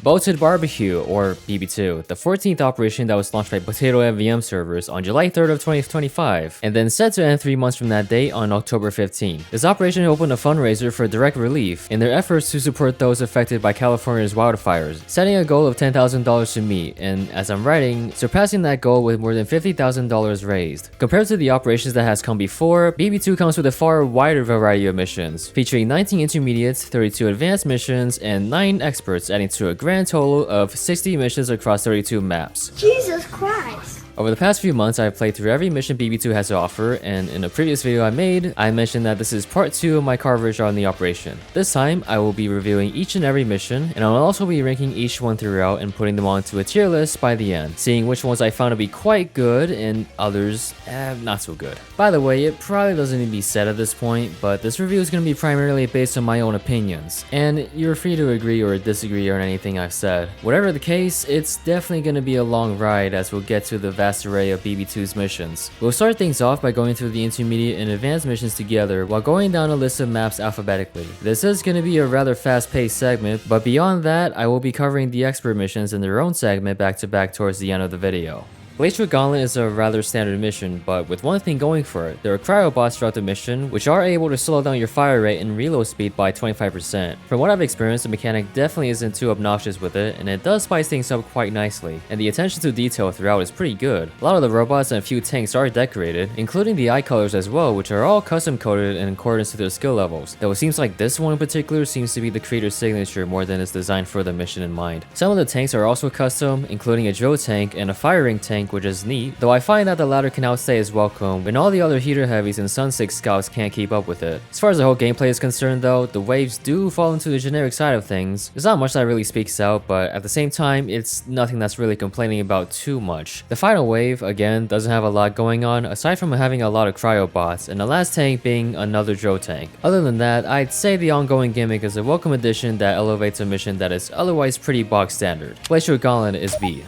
Bolted Barbecue, or BB2, the 14th operation that was launched by Potato MvM servers on July 3rd of 2025, and then set to end 3 months from that date on October 15. This operation opened a fundraiser for direct relief in their efforts to support those affected by California's wildfires, setting a goal of $10,000 to meet, and as I'm writing, surpassing that goal with more than $50,000 raised. Compared to the operations that has come before, BB2 comes with a far wider variety of missions, featuring 19 intermediates, 32 advanced missions, and 9 experts, adding to a grand total of 60 missions across 32 maps. Jesus Christ! Over the past few months, I've played through every mission BB2 has to offer, and in a previous video I made, I mentioned that this is part 2 of my coverage on the operation. This time, I will be reviewing each and every mission, and I'll also be ranking each one throughout and putting them onto a tier list by the end, seeing which ones I found to be quite good and others, not so good. By the way, it probably doesn't need to be said at this point, but this review is going to be primarily based on my own opinions, and you're free to agree or disagree on anything I've said. Whatever the case, it's definitely going to be a long ride as we'll get to the vast array of BB2's missions. We'll start things off by going through the intermediate and advanced missions together while going down a list of maps alphabetically. This is going to be a rather fast-paced segment, but beyond that, I will be covering the expert missions in their own segment back to back towards the end of the video. Glacial Gantlet is a rather standard mission, but with one thing going for it, there are cryobots throughout the mission, which are able to slow down your fire rate and reload speed by 25%. From what I've experienced, the mechanic definitely isn't too obnoxious with it, and it does spice things up quite nicely, and the attention to detail throughout is pretty good. A lot of the robots and a few tanks are decorated, including the eye colors as well, which are all custom coded in accordance to their skill levels, though it seems like this one in particular seems to be the creator's signature more than it's designed for the mission in mind. Some of the tanks are also custom, including a drill tank and a firing tank, which is neat, though I find that the latter can outstay its welcome when all the other heater heavies and Sun 6 scouts can't keep up with it. As far as the whole gameplay is concerned though, the waves do fall into the generic side of things. There's not much that really speaks out, but at the same time, it's nothing that's really complaining about too much. The final wave, again, doesn't have a lot going on aside from having a lot of cryobots, and the last tank being another drill tank. Other than that, I'd say the ongoing gimmick is a welcome addition that elevates a mission that is otherwise pretty bog standard. Glacial Gauntlet is B.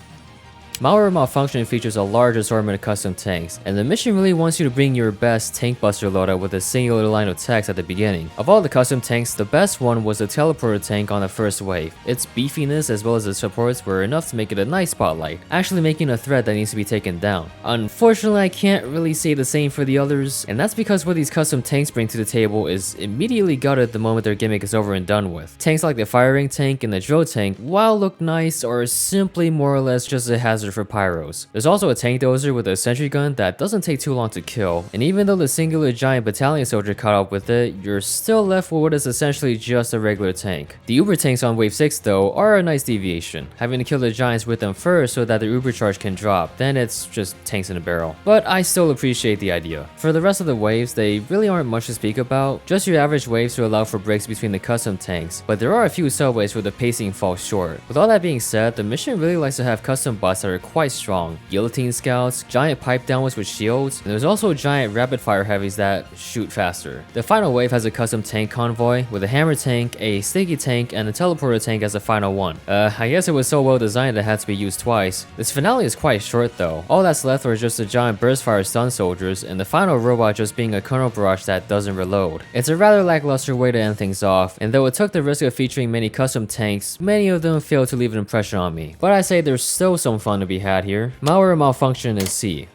Malware Malfunction features a large assortment of custom tanks, and the mission really wants you to bring your best tank buster loadout with a singular line of text at the beginning. Of all the custom tanks, the best one was the teleporter tank on the first wave. Its beefiness as well as its supports were enough to make it a nice spotlight, actually making a threat that needs to be taken down. Unfortunately, I can't really say the same for the others, and that's because what these custom tanks bring to the table is immediately gutted the moment their gimmick is over and done with. Tanks like the firing tank and the drill tank, while look nice, are simply more or less just a hazard for pyros. There's also a tank dozer with a sentry gun that doesn't take too long to kill, and even though the singular giant battalion soldier caught up with it, you're still left with what is essentially just a regular tank. The Uber tanks on wave 6 though are a nice deviation, having to kill the giants with them first so that the Uber charge can drop, then it's just tanks in a barrel. But I still appreciate the idea. For the rest of the waves, they really aren't much to speak about, just your average waves to allow for breaks between the custom tanks, but there are a few subways where the pacing falls short. With all that being said, the mission really likes to have custom bots that are quite strong. Guillotine scouts, giant pipe downwards with shields, and there's also giant rapid fire heavies that shoot faster. The final wave has a custom tank convoy with a hammer tank, a sticky tank, and a teleporter tank as the final one. I guess it was so well designed it had to be used twice. This finale is quite short though. All that's left are just the giant burst fire stun soldiers, and the final robot just being a kernel barrage that doesn't reload. It's a rather lackluster way to end things off, and though it took the risk of featuring many custom tanks, many of them failed to leave an impression on me. But I say there's still some fun to be had here. Malware Malfunction is C.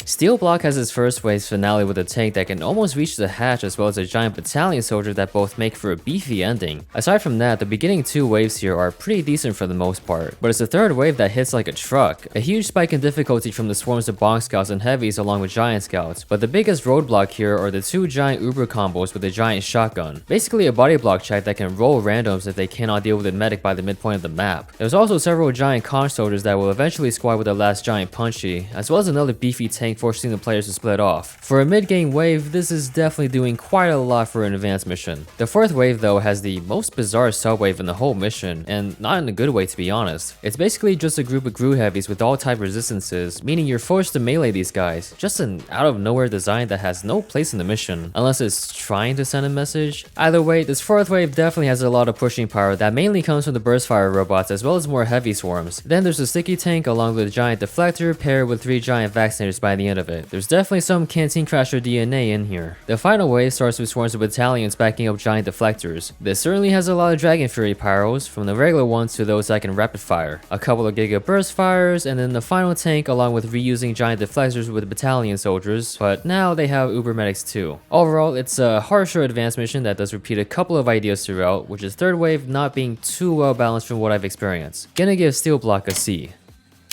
Steelblock has its first wave's finale with a tank that can almost reach the hatch as well as a giant battalion soldier that both make for a beefy ending. Aside from that, the beginning 2 waves here are pretty decent for the most part, but it's the third wave that hits like a truck. A huge spike in difficulty from the swarms of bonk scouts and heavies along with giant scouts, but the biggest roadblock here are the 2 giant Uber combos with a giant shotgun. Basically a body block check that can roll randoms if they cannot deal with a medic by the midpoint of the map. There's also several giant conch soldiers that will eventually squad with the last giant punchy, as well as another beefy tank forcing the players to split off. For a mid-game wave, this is definitely doing quite a lot for an advanced mission. The 4th wave though has the most bizarre subwave in the whole mission, and not in a good way to be honest. It's basically just a group of Groot heavies with all type resistances, meaning you're forced to melee these guys. Just an out of nowhere design that has no place in the mission, unless it's trying to send a message. Either way, this 4th wave definitely has a lot of pushing power that mainly comes from the burst fire robots as well as more heavy swarms. Then there's a sticky tank along with a giant deflector paired with 3 giant vaccinators by the end of it. There's definitely some Canteen Crasher DNA in here. The final wave starts with swarms of battalions backing up giant deflectors. This certainly has a lot of Dragon Fury pyros, from the regular ones to those that can rapid fire, a couple of Giga Burst fires, and then the final tank along with reusing giant deflectors with battalion soldiers, but now they have Uber Medics too. Overall, it's a harsher advanced mission that does repeat a couple of ideas throughout, which is third wave not being too well balanced from what I've experienced. Gonna give Steelblock a C.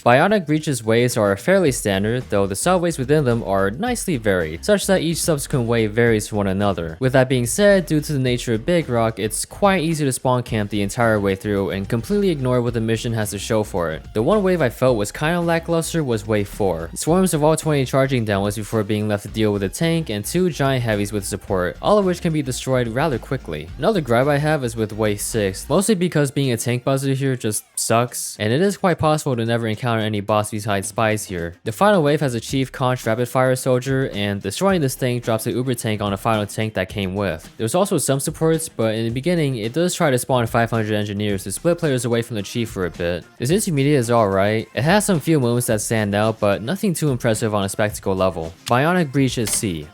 Bionic Breach's waves are fairly standard, though the subwaves within them are nicely varied, such that each subsequent wave varies from one another. With that being said, due to the nature of Big Rock, it's quite easy to spawn camp the entire way through and completely ignore what the mission has to show for it. The one wave I felt was kinda lackluster was wave 4. Swarms of all 20 charging downwards before being left to deal with a tank and 2 giant heavies with support, all of which can be destroyed rather quickly. Another gripe I have is with wave 6, mostly because being a tank buzzer here just sucks, and it is quite possible to never encounter any boss besides spies here. The final wave has a chief conch rapid fire soldier, and destroying this thing drops the Uber tank on a final tank that came with. There's also some supports, but in the beginning it does try to spawn 500 engineers to split players away from the chief for a bit. This intermediate is alright, it has some few moments that stand out, but nothing too impressive on a spectacle level. Bionic Breach is C.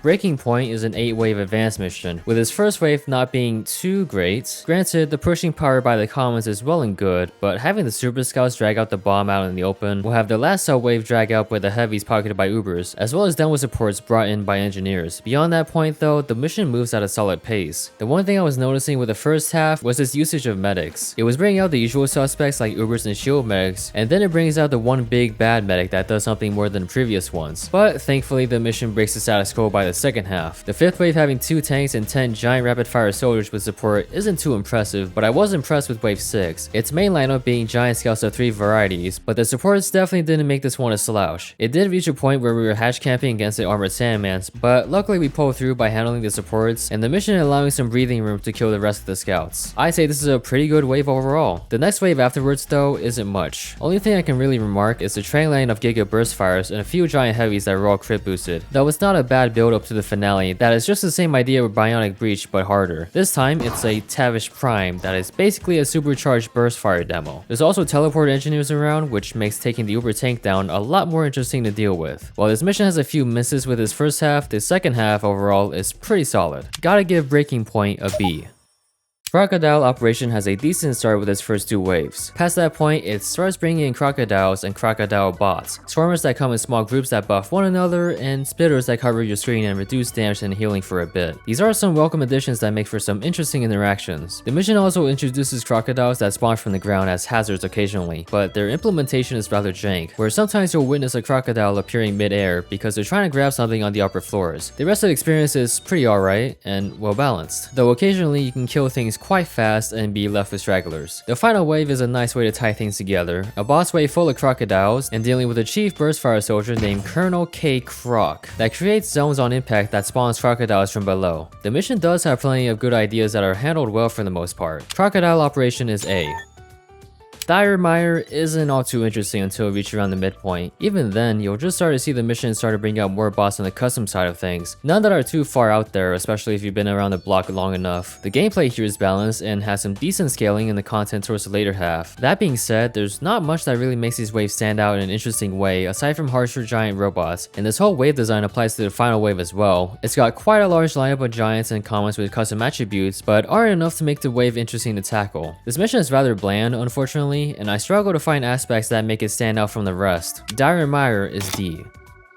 Breaking Point is an 8-wave advanced mission, with its first wave not being too great. Granted, the pushing power by the commons is well and good, but having the super scouts drag out the bomb out in the open will have the last sub-wave drag out with the heavies pocketed by Ubers, as well as downward supports brought in by engineers. Beyond that point though, the mission moves at a solid pace. The one thing I was noticing with the first half was its usage of medics. It was bringing out the usual suspects like Ubers and shield medics, and then it brings out the one big bad medic that does something more than previous ones. But thankfully the mission breaks the status quo by the second half. The 5th wave having 2 tanks and 10 giant rapid fire soldiers with support isn't too impressive, but I was impressed with wave 6. Its main lineup being giant scouts of 3 varieties, but the supports definitely didn't make this one a slouch. It did reach a point where we were hatch camping against the armored sandmans, but luckily we pulled through by handling the supports and the mission allowing some breathing room to kill the rest of the scouts. I'd say this is a pretty good wave overall. The next wave afterwards though isn't much. Only thing I can really remark is the train line of Giga Burst fires and a few giant heavies that were all crit boosted, though it's not a bad build up to the finale that is just the same idea with Bionic Breach but harder. This time it's a Tavish Prime that is basically a supercharged burst fire demo. There's also teleport engineers around, which makes taking the Uber tank down a lot more interesting to deal with. While this mission has a few misses with its first half, the second half overall is pretty solid. Gotta give Breaking Point a B. Crocodile Operation has a decent start with its first 2 waves. Past that point, it starts bringing in crocodiles and crocodile bots, swarmers that come in small groups that buff one another, and spitters that cover your screen and reduce damage and healing for a bit. These are some welcome additions that make for some interesting interactions. The mission also introduces crocodiles that spawn from the ground as hazards occasionally, but their implementation is rather jank, where sometimes you'll witness a crocodile appearing mid-air because they're trying to grab something on the upper floors. The rest of the experience is pretty alright and well balanced, though occasionally you can kill things quite fast and be left with stragglers. The final wave is a nice way to tie things together, a boss wave full of crocodiles and dealing with a chief burst fire soldier named Colonel K. Croc that creates zones on impact that spawns crocodiles from below. The mission does have plenty of good ideas that are handled well for the most part. Crocodile Operation is A. Dire Mire isn't all too interesting until we reach around the midpoint. Even then, you'll just start to see the mission start to bring out more boss on the custom side of things. None that are too far out there, especially if you've been around the block long enough. The gameplay here is balanced and has some decent scaling in the content towards the later half. That being said, there's not much that really makes these waves stand out in an interesting way aside from harsher giant robots, and this whole wave design applies to the final wave as well. It's got quite a large lineup of giants and commons with custom attributes, but aren't enough to make the wave interesting to tackle. This mission is rather bland, unfortunately, and I struggle to find aspects that make it stand out from the rest. Dire Mire is D.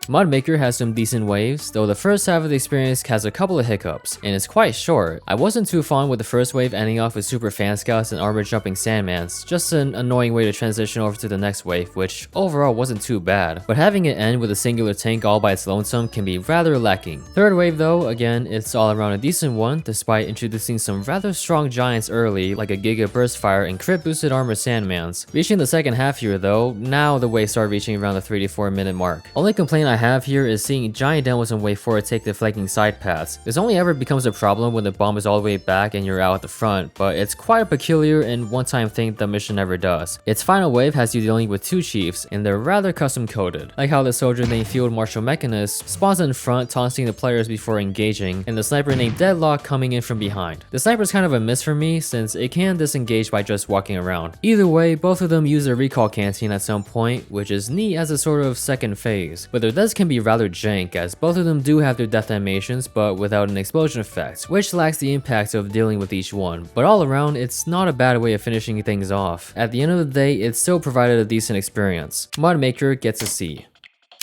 Mudmaker has some decent waves, though the first half of the experience has a couple of hiccups, and it's quite short. I wasn't too fond with the first wave ending off with super fan scouts and armor jumping sandmans, just an annoying way to transition over to the next wave, which overall wasn't too bad, but having it end with a singular tank all by its lonesome can be rather lacking. Third wave though, again, it's all around a decent one, despite introducing some rather strong giants early, like a Giga Burst Fire and crit boosted armor sandmans. Reaching the second half here though, now the waves start reaching around the 3 to 4 minute mark. Only complaint I have here is seeing giant demos in wave 4 take deflecting side paths. This only ever becomes a problem when the bomb is all the way back and you're out at the front, but it's quite a peculiar and one-time thing the mission never does. Its final wave has you dealing with 2 chiefs, and they're rather custom coded, like how the soldier named Field Marshal Mechanist spawns in front taunting the players before engaging, and the sniper named Deadlock coming in from behind. The sniper's kind of a miss for me since it can disengage by just walking around. Either way, both of them use a recall canteen at some point, which is neat as a sort of second phase, but they're Deaths can be rather jank, as both of them do have their death animations but without an explosion effect, which lacks the impact of dealing with each one, but all around it's not a bad way of finishing things off. At the end of the day, it still provided a decent experience. Mod Maker gets a C.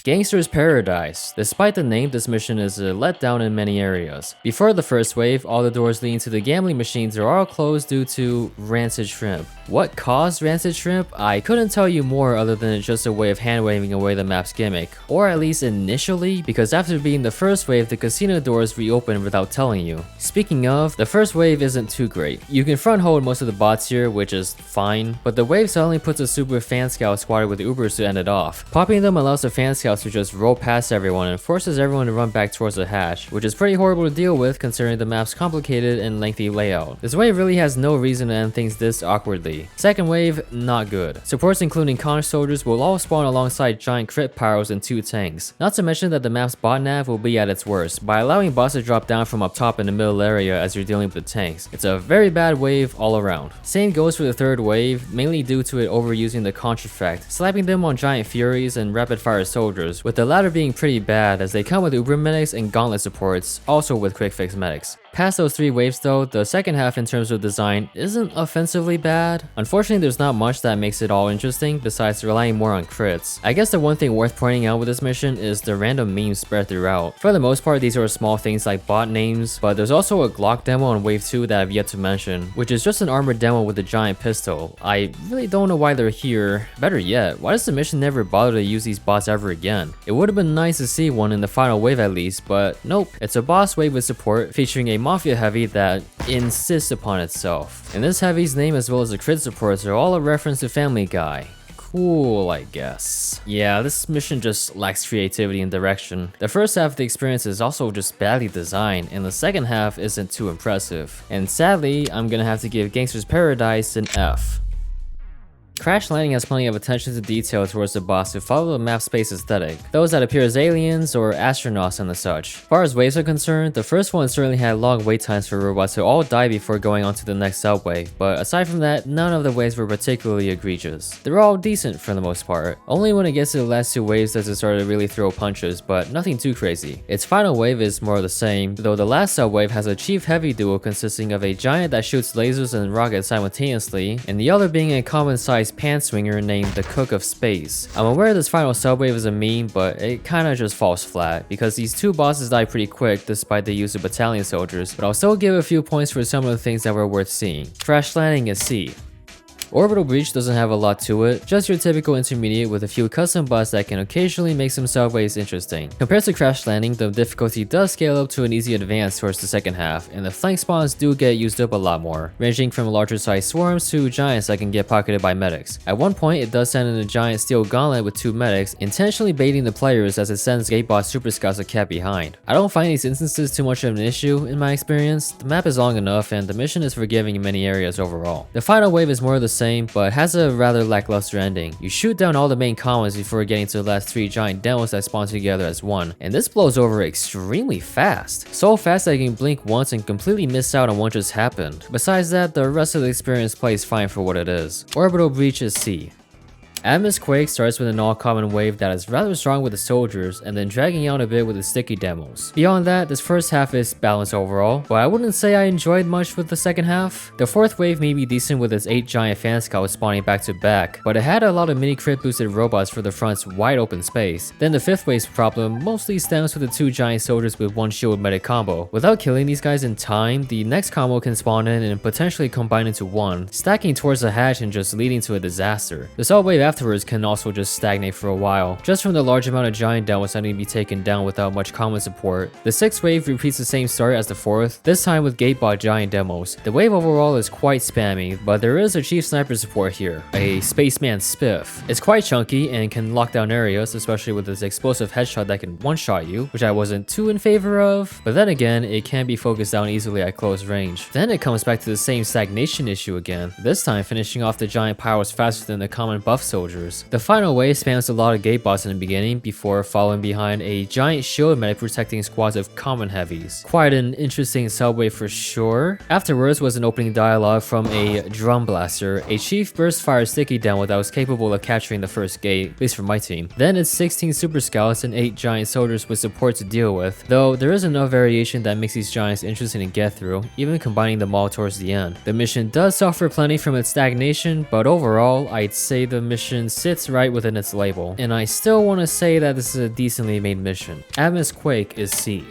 Gangster's Paradise. Despite the name, this mission is a letdown in many areas. Before the first wave, all the doors leading to the gambling machines are all closed due to rancid shrimp. What caused rancid shrimp? I couldn't tell you more other than it's just a way of hand-waving away the map's gimmick. Or at least initially, because after being the first wave, the casino doors reopened without telling you. Speaking of, the first wave isn't too great. You can front hold most of the bots here, which is fine, but the wave suddenly puts a super fan scout squad with Ubers to end it off. Popping them allows the fan scouts to just roll past everyone and forces everyone to run back towards the hatch, which is pretty horrible to deal with considering the map's complicated and lengthy layout. This wave really has no reason to end things this awkwardly. Second wave, not good. Supports including conch soldiers will all spawn alongside giant crit pyros and 2 tanks. Not to mention that the map's bot nav will be at its worst, by allowing bots to drop down from up top in the middle area as you're dealing with the tanks. It's a very bad wave all around. Same goes for the third wave, mainly due to it overusing the conch effect, slapping them on giant furies and rapid fire soldiers, with the latter being pretty bad as they come with Uber medics and gauntlet supports, also with quick fix medics. Past those 3 waves though, the second half in terms of design isn't offensively bad. Unfortunately, there's not much that makes it all interesting besides relying more on crits. I guess the one thing worth pointing out with this mission is the random memes spread throughout. For the most part, these are small things like bot names, but there's also a Glock demo on wave 2 that I've yet to mention, which is just an armored demo with a giant pistol. I really don't know why they're here. Better yet, why does the mission never bother to use these bots ever again? It would have been nice to see one in the final wave at least, but nope. It's a boss wave with support featuring a Mafia heavy that insists upon itself. And this heavy's name as well as the crit supports are all a reference to Family Guy. Cool, I guess. Yeah, this mission just lacks creativity and direction. The first half of the experience is also just badly designed, and the second half isn't too impressive. And sadly, I'm gonna have to give Gangster's Paradise an F. Crash Landing has plenty of attention to detail towards the boss to follow the map space aesthetic, those that appear as aliens or astronauts and the such. As far as waves are concerned, the first one certainly had long wait times for robots to all die before going on to the next subwave, but aside from that, none of the waves were particularly egregious. They're all decent for the most part. Only when it gets to the last 2 waves does it start to really throw punches, but nothing too crazy. Its final wave is more of the same, though the last subwave has a chief heavy duo consisting of a giant that shoots lasers and rockets simultaneously, and the other being a common sized pan-swinger named the Cook of Space. I'm aware this final subwave is a meme, but it kinda just falls flat, because these 2 bosses die pretty quick despite the use of battalion soldiers, but I'll still give a few points for some of the things that were worth seeing. Crash Landing is C. Orbital Breach doesn't have a lot to it, just your typical intermediate with a few custom bots that can occasionally make some subways interesting. Compared to Crash Landing, the difficulty does scale up to an easy advance towards the second half, and the flank spawns do get used up a lot more, ranging from larger sized swarms to giants that can get pocketed by medics. At one point, it does send in a giant steel gauntlet with 2 medics, intentionally baiting the players as it sends Gatebot Super Scouts a cat behind. I don't find these instances too much of an issue in my experience. The map is long enough and the mission is forgiving in many areas overall. The final wave is more of the same, but has a rather lackluster ending. You shoot down all the main commons before getting to the last 3 giant demos that spawn together as one, and this blows over extremely fast. So fast that you can blink once and completely miss out on what just happened. Besides that, the rest of the experience plays fine for what it is. Orbital Breach is C. Atmos Quake starts with an all-common wave that is rather strong with the soldiers and then dragging out a bit with the sticky demos. Beyond that, this first half is balanced overall, but I wouldn't say I enjoyed much with the second half. The fourth wave may be decent with its 8 giant fan scouts spawning back to back, but it had a lot of mini crit boosted robots for the front's wide open space. Then the fifth wave's problem mostly stems with the 2 giant soldiers with 1 shield medic combo. Without killing these guys in time, the next combo can spawn in and potentially combine into one, stacking towards the hatch and just leading to a disaster. The subwave afterwards can also just stagnate for a while, just from the large amount of giant demos that need to be taken down without much common support. The 6th wave repeats the same start as the 4th, this time with Gatebot giant demos. The wave overall is quite spammy, but there is a chief sniper support here, a Spaceman Spiff. It's quite chunky and can lock down areas, especially with its explosive headshot that can one-shot you, which I wasn't too in favor of, but then again, it can be focused down easily at close range. Then it comes back to the same stagnation issue again, this time finishing off the giant pyros faster than the common buff soldier soldiers. The final wave spams a lot of gate bots in the beginning before following behind a giant shield medic protecting squads of common heavies. Quite an interesting subway for sure. Afterwards was an opening dialogue from a drum blaster. A chief burst fire sticky down that was capable of capturing the first gate, at least for my team. Then it's 16 super scouts and 8 giant soldiers with support to deal with, though there is enough variation that makes these giants interesting to get through, even combining them all towards the end. The mission does suffer plenty from its stagnation, but overall I'd say the mission sits right within its label, and I still want to say that this is a decently made mission. Atmos Quake is C.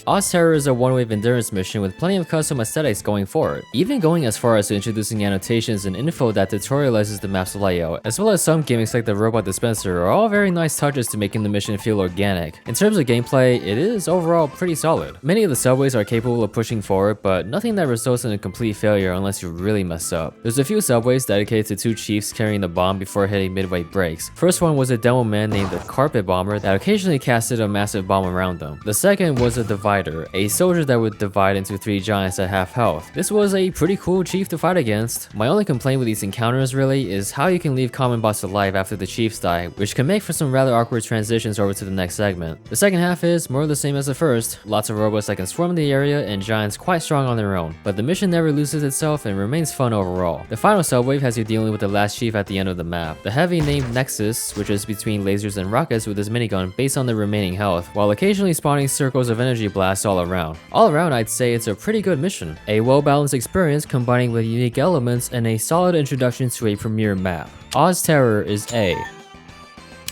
Oz Terror is a one-wave endurance mission with plenty of custom aesthetics going forward, even going as far as to introducing annotations and info that tutorializes the map's layout, as well as some gimmicks like the robot dispenser are all very nice touches to making the mission feel organic. In terms of gameplay, it is overall pretty solid. Many of the subways are capable of pushing forward, but nothing that results in a complete failure unless you really mess up. There's a few subways dedicated to 2 chiefs carrying the bomb before hitting midway breaks. First one was a demo man named the Carpet Bomber that occasionally casted a massive bomb around them. The second was a Divider, a soldier that would divide into 3 giants at half health. This was a pretty cool chief to fight against. My only complaint with these encounters really is how you can leave common bots alive after the chiefs die, which can make for some rather awkward transitions over to the next segment. The second half is more of the same as the first, lots of robots that can swarm the area and giants quite strong on their own, but the mission never loses itself and remains fun overall. The final subwave has you dealing with the last chief at the end of the map. The heavy named Nexus, which is between lasers and rockets with his minigun based on the remaining health, while occasionally spawning circles of energy blasts all around. All around, I'd say it's a pretty good mission. A well-balanced experience combining with unique elements and a solid introduction to a premier map. Oz Terror is A.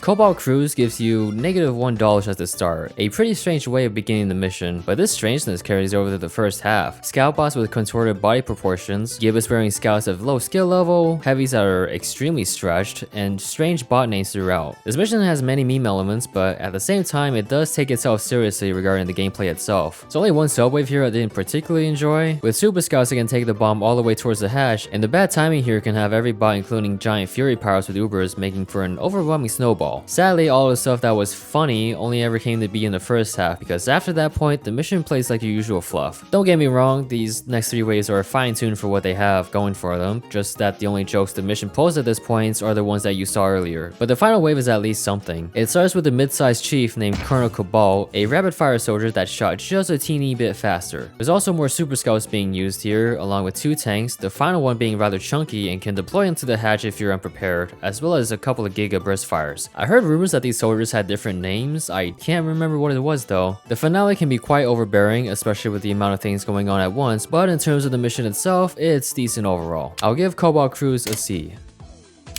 Cobalt Cruise gives you -$1 at the start, a pretty strange way of beginning the mission, but this strangeness carries over to the first half. Scout bots with contorted body proportions, gibbous-wearing scouts of low skill level, heavies that are extremely stretched, and strange bot names throughout. This mission has many meme elements, but at the same time it does take itself seriously regarding the gameplay itself. There's only one subwave here I didn't particularly enjoy, with super scouts that can take the bomb all the way towards the hatch, and the bad timing here can have every bot including giant fury powers with Ubers, making for an overwhelming snowball. Sadly, all the stuff that was funny only ever came to be in the first half, because after that point, the mission plays like your usual fluff. Don't get me wrong, these next 3 waves are fine-tuned for what they have going for them, just that the only jokes the mission poses at this point are the ones that you saw earlier. But the final wave is at least something. It starts with a mid-sized chief named Colonel Cobalt, a rapid-fire soldier that shot just a teeny bit faster. There's also more super scouts being used here, along with 2 tanks, the final one being rather chunky and can deploy into the hatch if you're unprepared, as well as a couple of giga burst fires. I heard rumors that these soldiers had different names. I can't remember what it was though. The finale can be quite overbearing, especially with the amount of things going on at once, but in terms of the mission itself, it's decent overall. I'll give Cobalt Cruise a C.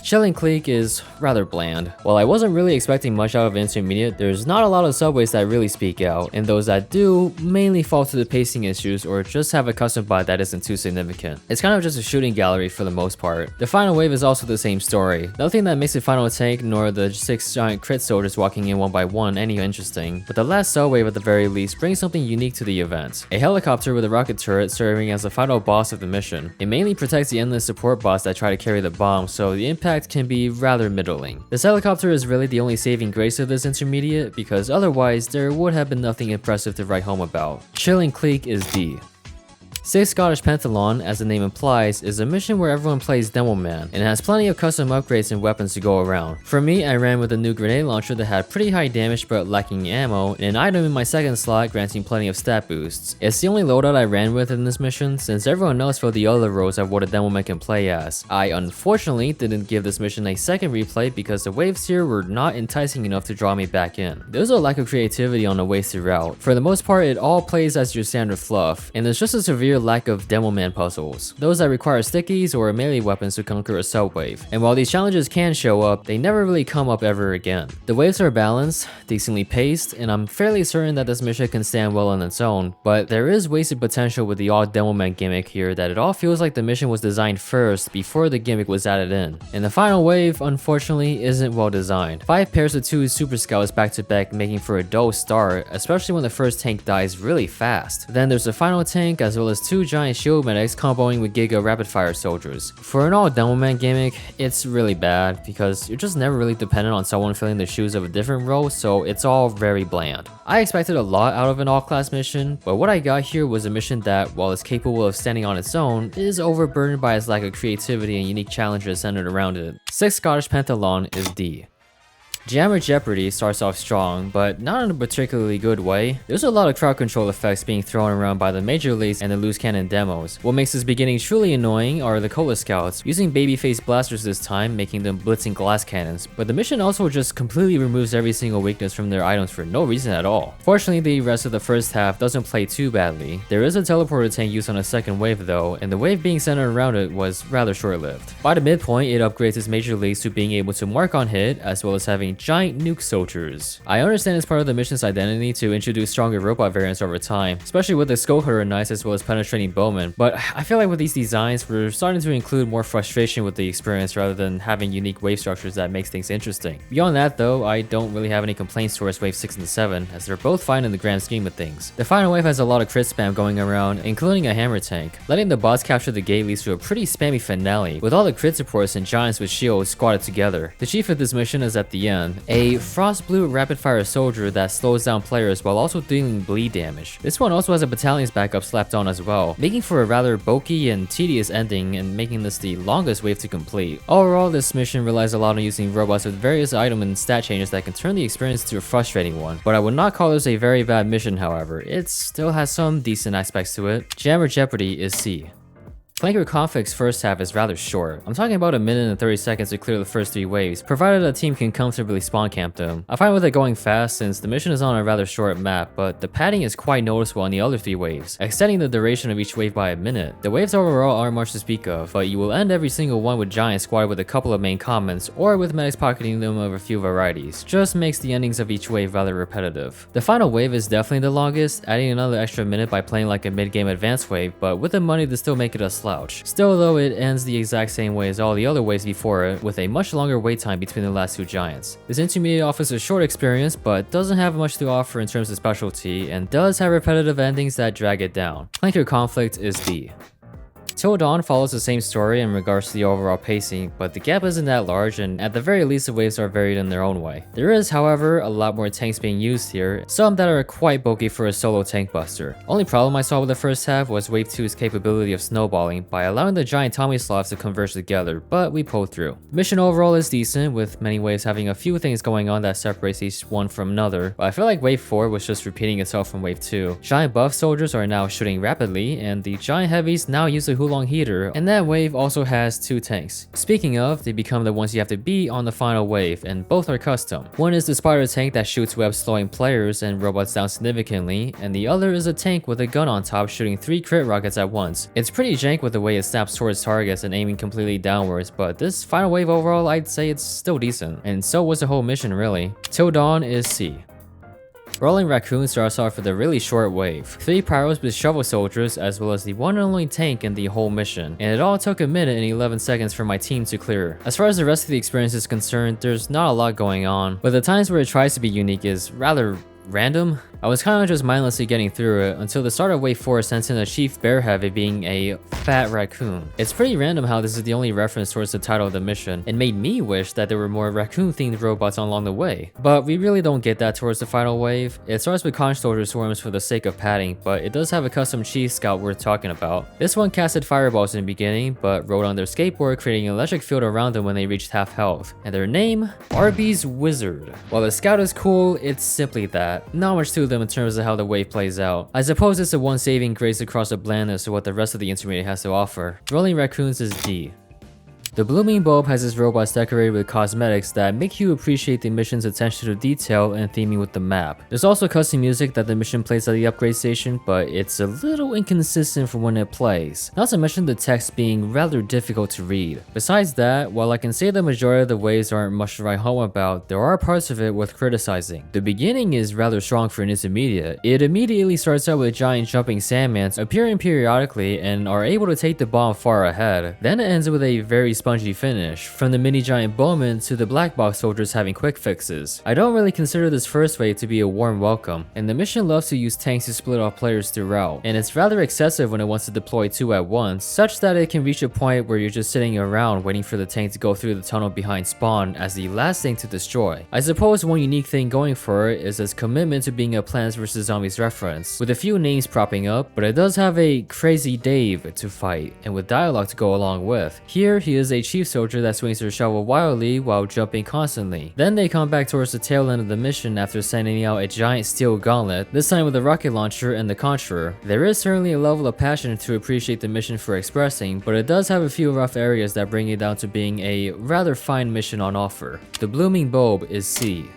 Shelling Clique is rather bland. While I wasn't really expecting much out of Intermediate, there's not a lot of subways that really speak out, and those that do mainly fall to the pacing issues or just have a custom bot that isn't too significant. It's kind of just a shooting gallery for the most part. The final wave is also the same story. Nothing that makes the final tank nor the 6 giant crit soldiers walking in one by one any interesting, but the last subwave at the very least brings something unique to the event. A helicopter with a rocket turret serving as the final boss of the mission. It mainly protects the endless support bots that try to carry the bomb, so the impact can be rather middling. This helicopter is really the only saving grace of this Intermediate, because otherwise there would have been nothing impressive to write home about. Chilling Clique is D. 6 Scottish Pentathlon, as the name implies, is a mission where everyone plays Demo Man, and has plenty of custom upgrades and weapons to go around. For me, I ran with a new grenade launcher that had pretty high damage but lacking ammo, and an item in my second slot granting plenty of stat boosts. It's the only loadout I ran with in this mission, since everyone else filled the other roles of what a Demo Man can play as. I unfortunately didn't give this mission a second replay because the waves here were not enticing enough to draw me back in. There's a lack of creativity on the waves throughout. For the most part, it all plays as your standard fluff, and there's just a severe lack of Demo Man puzzles, those that require stickies or melee weapons to conquer a subwave. And while these challenges can show up, they never really come up ever again. The waves are balanced, decently paced, and I'm fairly certain that this mission can stand well on its own, but there is wasted potential with the odd Demo Man gimmick here that it all feels like the mission was designed first before the gimmick was added in. And the final wave, unfortunately, isn't well designed. 5 pairs of 2 super scouts back to back making for a dull start, especially when the first tank dies really fast. Then there's the final tank as well as 2 giant shield medics comboing with Giga rapid fire soldiers. For an all Demoman gimmick, it's really bad because you're just never really dependent on someone filling the shoes of a different role, so it's all very bland. I expected a lot out of an all-class mission, but what I got here was a mission that, while it's capable of standing on its own, is overburdened by its lack of creativity and unique challenges centered around it. 6 Scottish Pentathlon is D. Jammer Jeopardy starts off strong, but not in a particularly good way. There's a lot of crowd control effects being thrown around by the major leagues and the loose cannon demos. What makes this beginning truly annoying are the Cola Scouts, using babyface blasters this time, making them blitzing glass cannons, but the mission also just completely removes every single weakness from their items for no reason at all. Fortunately, the rest of the first half doesn't play too badly. There is a teleporter tank used on a second wave though, and the wave being centered around it was rather short-lived. By the midpoint, it upgrades its major leagues to being able to mark on hit, as well as having giant nuke soldiers. I understand it's part of the mission's identity to introduce stronger robot variants over time, especially with the Skull Hunter Knights as well as penetrating bowmen, but I feel like with these designs, we're starting to include more frustration with the experience rather than having unique wave structures that makes things interesting. Beyond that though, I don't really have any complaints towards wave 6 and 7, as they're both fine in the grand scheme of things. The final wave has a lot of crit spam going around, including a hammer tank. Letting the bots capture the gate leads to a pretty spammy finale, with all the crit supports and giants with shields squatted together. The chief of this mission is at the end, a Frost Blue rapid fire soldier that slows down players while also dealing bleed damage. This one also has a battalion's backup slapped on as well, making for a rather bulky and tedious ending and making this the longest wave to complete. Overall, this mission relies a lot on using robots with various item and stat changes that can turn the experience to a frustrating one, but I would not call this a very bad mission however. It still has some decent aspects to it. Jammer Jeopardy is C. Clanker Conflict's first half is rather short. I'm talking about 1 minute and 30 seconds to clear the first 3 waves, provided a team can comfortably spawn camp them. I find with it going fast since the mission is on a rather short map, but the padding is quite noticeable on the other 3 waves, extending the duration of each wave by 1 minute. The waves overall aren't much to speak of, but you will end every single one with giants squatted with a couple of main comments, or with medics pocketing them of a few varieties. Just makes the endings of each wave rather repetitive. The final wave is definitely the longest, adding another extra minute by playing like a mid-game advance wave, but with the money to still make it a slouch. Still though, it ends the exact same way as all the other waves before it, with a much longer wait time between the last 2 giants. This intermediate offers a short experience, but doesn't have much to offer in terms of specialty, and does have repetitive endings that drag it down. Clanker Conflict is D. Til Dawn follows the same story in regards to the overall pacing, but the gap isn't that large, and at the very least the waves are varied in their own way. There is, however, a lot more tanks being used here, some that are quite bulky for a solo tank buster. Only problem I saw with the first half was Wave 2's capability of snowballing by allowing the giant Tommy sloths to converge together, but we pulled through. The mission overall is decent, with many waves having a few things going on that separates each one from another, but I feel like Wave 4 was just repeating itself from Wave 2. Giant buff soldiers are now shooting rapidly, and the giant heavies now use a Hulong heater, and that wave also has 2 tanks. Speaking of, they become the ones you have to beat on the final wave, and both are custom. One is the spider tank that shoots webs slowing players and robots down significantly, and the other is a tank with a gun on top shooting 3 crit rockets at once. It's pretty jank with the way it snaps towards targets and aiming completely downwards, but this final wave overall I'd say it's still decent, and so was the whole mission really. Til Dawn is C. Rolling Raccoon starts off with a really short wave. 3 pyros with shovel soldiers as well as the one and only tank in the whole mission, and it all took 1 minute and 11 seconds for my team to clear. As far as the rest of the experience is concerned, there's not a lot going on, but the times where it tries to be unique is rather random. I was kind of just mindlessly getting through it until the start of wave 4 sent in a chief bear heavy being a fat raccoon. It's pretty random how this is the only reference towards the title of the mission, and made me wish that there were more raccoon themed robots along the way. But we really don't get that towards the final wave. It starts with conch soldier swarms for the sake of padding, but it does have a custom chief scout worth talking about. This one casted fireballs in the beginning, but rode on their skateboard creating an electric field around them when they reached half health. And their name? Arby's Wizard. While the scout is cool, it's simply that. Not much to them in terms of how the wave plays out. I suppose it's the one saving grace across the blandness of what the rest of the intermediate has to offer. Rolling Raccoons is D. The Blooming Bulb has its robots decorated with cosmetics that make you appreciate the mission's attention to detail and theming with the map. There's also custom music that the mission plays at the upgrade station, but it's a little inconsistent for when it plays. Not to mention the text being rather difficult to read. Besides that, while I can say the majority of the waves aren't much to write home about, there are parts of it worth criticizing. The beginning is rather strong for an intermediate. It immediately starts out with giant jumping sandmans appearing periodically and are able to take the bomb far ahead. Then it ends with a very spongy finish, from the mini giant bowmen to the black box soldiers having quick fixes. I don't really consider this first wave to be a warm welcome, and the mission loves to use tanks to split off players throughout, and it's rather excessive when it wants to deploy 2 at once, such that it can reach a point where you're just sitting around waiting for the tank to go through the tunnel behind spawn as the last thing to destroy. I suppose one unique thing going for it is its commitment to being a Plants vs Zombies reference, with a few names propping up, but it does have a crazy Dave to fight, and with dialogue to go along with. Here, he is a chief soldier that swings their shovel wildly while jumping constantly. Then they come back towards the tail end of the mission after sending out a giant steel gauntlet, this time with a rocket launcher and the Conjurer. There is certainly a level of passion to appreciate the mission for expressing, but it does have a few rough areas that bring it down to being a rather fine mission on offer. The blooming bulb is C.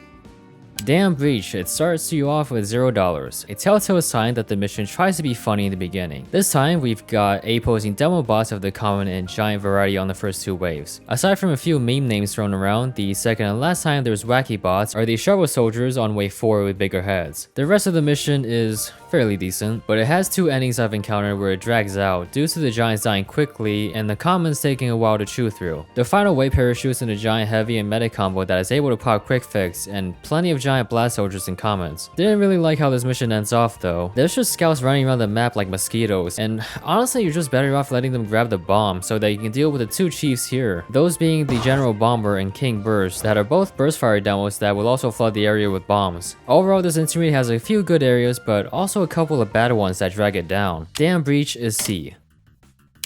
Damn Breach, it starts you off with $0, a telltale sign that the mission tries to be funny in the beginning. This time, we've got A posing demo bots of the common and giant variety on the first 2 waves. Aside from a few meme names thrown around, the second and last time there's wacky bots are the shovel soldiers on wave 4 with bigger heads. The rest of the mission is fairly decent, but it has 2 endings I've encountered where it drags out due to the giants dying quickly and the commons taking a while to chew through. The final wave parachutes in a giant heavy and meta combo that is able to pop quick fix and plenty of giant blast soldiers in commons. Didn't really like how this mission ends off though. There's just scouts running around the map like mosquitoes, and honestly you're just better off letting them grab the bomb so that you can deal with the 2 chiefs here. Those being the General Bomber and King Burst that are both burst fire demos that will also flood the area with bombs. Overall, this intermediate has a few good areas but also a couple of bad ones that drag it down. Damn Breach is C.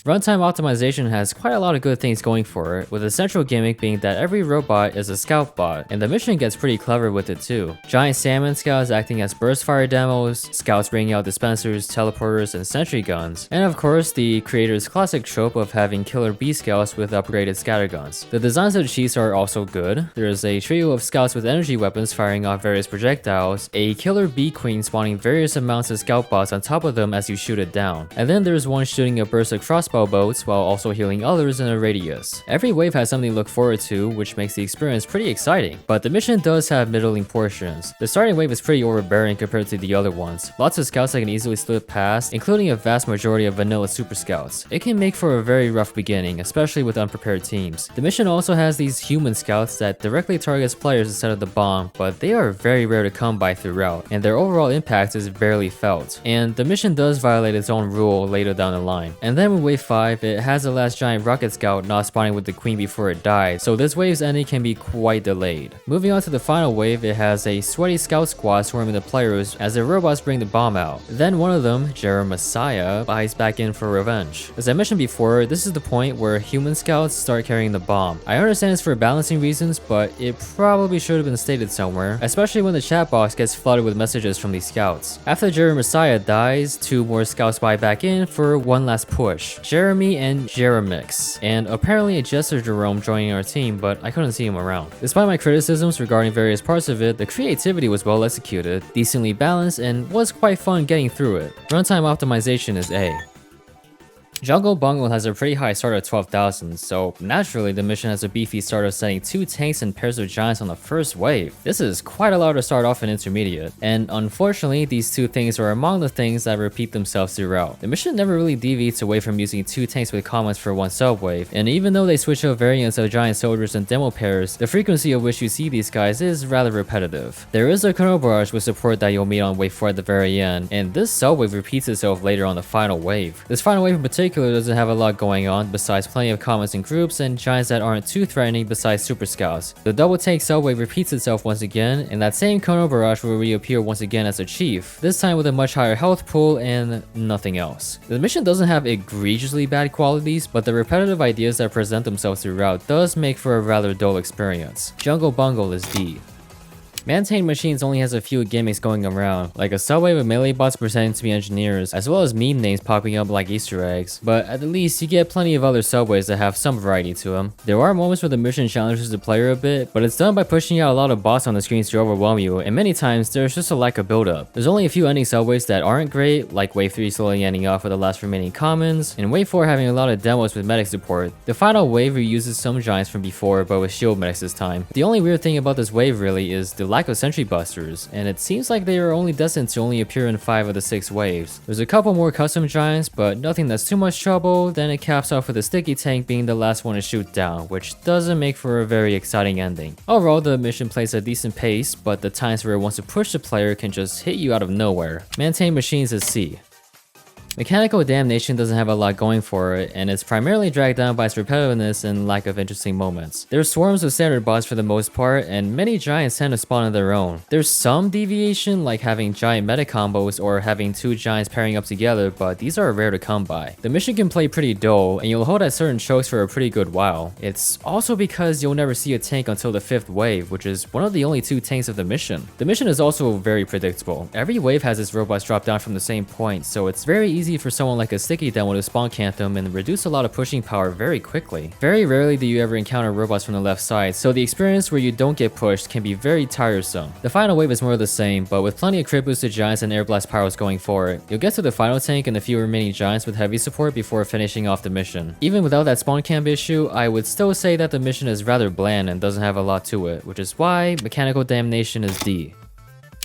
Runtime Optimization has quite a lot of good things going for it, with the central gimmick being that every robot is a scout bot, and the mission gets pretty clever with it too. Giant salmon scouts acting as burst fire demos, scouts bringing out dispensers, teleporters, and sentry guns, and of course the creator's classic trope of having killer bee scouts with upgraded scatterguns. The designs of the chiefs are also good. There is a trio of scouts with energy weapons firing off various projectiles, a killer bee queen spawning various amounts of scout bots on top of them as you shoot it down, and then there's one shooting a burst of crossbow boats while also healing others in a radius. Every wave has something to look forward to, which makes the experience pretty exciting, but the mission does have middling portions. The starting wave is pretty overbearing compared to the other ones. Lots of scouts that can easily slip past, including a vast majority of vanilla super scouts. It can make for a very rough beginning, especially with unprepared teams. The mission also has these human scouts that directly targets players instead of the bomb, but they are very rare to come by throughout, and their overall impact is barely felt. And the mission does violate its own rule later down the line. And then with wave 5, it has the last giant rocket scout not spawning with the queen before it dies, so this wave's ending can be quite delayed. Moving on to the final wave, it has a sweaty scout squad swarming the players as the robots bring the bomb out. Then one of them, Jeremiah, buys back in for revenge. As I mentioned before, this is the point where human scouts start carrying the bomb. I understand it's for balancing reasons, but it probably should have been stated somewhere, especially when the chat box gets flooded with messages from these scouts. After Jeremiah dies, 2 more scouts buy back in for one last push. Jeremy and Jeremix, and apparently a Jester Jerome joining our team, but I couldn't see him around. Despite my criticisms regarding various parts of it, the creativity was well executed, decently balanced, and was quite fun getting through it. Runtime optimization is A. Jungle Bungle has a pretty high start of 12,000, so naturally the mission has a beefy start of sending 2 tanks and pairs of giants on the first wave. This is quite a lot to start off in intermediate, and unfortunately these 2 things are among the things that repeat themselves throughout. The mission never really deviates away from using 2 tanks with commons for one subwave, and even though they switch up variants of giant soldiers and demo pairs, the frequency of which you see these guys is rather repetitive. There is a Chrono Barrage with support that you'll meet on wave 4 at the very end, and this subwave repeats itself later on the final wave. This final wave in particular doesn't have a lot going on besides plenty of commons and groups and giants that aren't too threatening besides super scouts. The double tank subwave repeats itself once again, and that same Chrono Barrage will reappear once again as a chief, this time with a much higher health pool and nothing else. The mission doesn't have egregiously bad qualities, but the repetitive ideas that present themselves throughout does make for a rather dull experience. Jungle Bungle is D. Manntained Machines only has a few gimmicks going around, like a subwave of melee bots pretending to be engineers, as well as meme names popping up like Easter eggs, but at the least you get plenty of other subways that have some variety to them. There are moments where the mission challenges the player a bit, but it's done by pushing out a lot of bots on the screens to overwhelm you, and many times there's just a lack of build-up. There's only a few ending subways that aren't great, like wave 3 slowly ending off with the last remaining commons, and wave 4 having a lot of demos with medic support. The final wave reuses some giants from before, but with shield medics this time. The only weird thing about this wave really is the lack lack of sentry busters, and it seems like they are only destined to only appear in 5 of the 6 waves. There's a couple more custom giants, but nothing that's too much trouble. Then it caps off with a sticky tank being the last one to shoot down, which doesn't make for a very exciting ending. Overall, the mission plays a decent pace, but the times where it wants to push the player can just hit you out of nowhere. Manntained Machines is C. Mechanical Damnation doesn't have a lot going for it, and it's primarily dragged down by its repetitiveness and lack of interesting moments. There's swarms of standard bots for the most part, and many giants tend to spawn on their own. There's some deviation, like having giant meta combos or having 2 giants pairing up together, but these are rare to come by. The mission can play pretty dull, and you'll hold at certain chokes for a pretty good while. It's also because you'll never see a tank until the 5th wave, which is one of the only 2 tanks of the mission. The mission is also very predictable. Every wave has its robots drop down from the same point, so it's very easy for someone like a Sticky Down to spawn camp them and reduce a lot of pushing power very quickly. Very rarely do you ever encounter robots from the left side, so the experience where you don't get pushed can be very tiresome. The final wave is more of the same, but with plenty of crit boosted giants and air blast powers going for it. You'll get to the final tank and a few remaining giants with heavy support before finishing off the mission. Even without that spawn camp issue, I would still say that the mission is rather bland and doesn't have a lot to it, which is why Mechanical Damnation is D.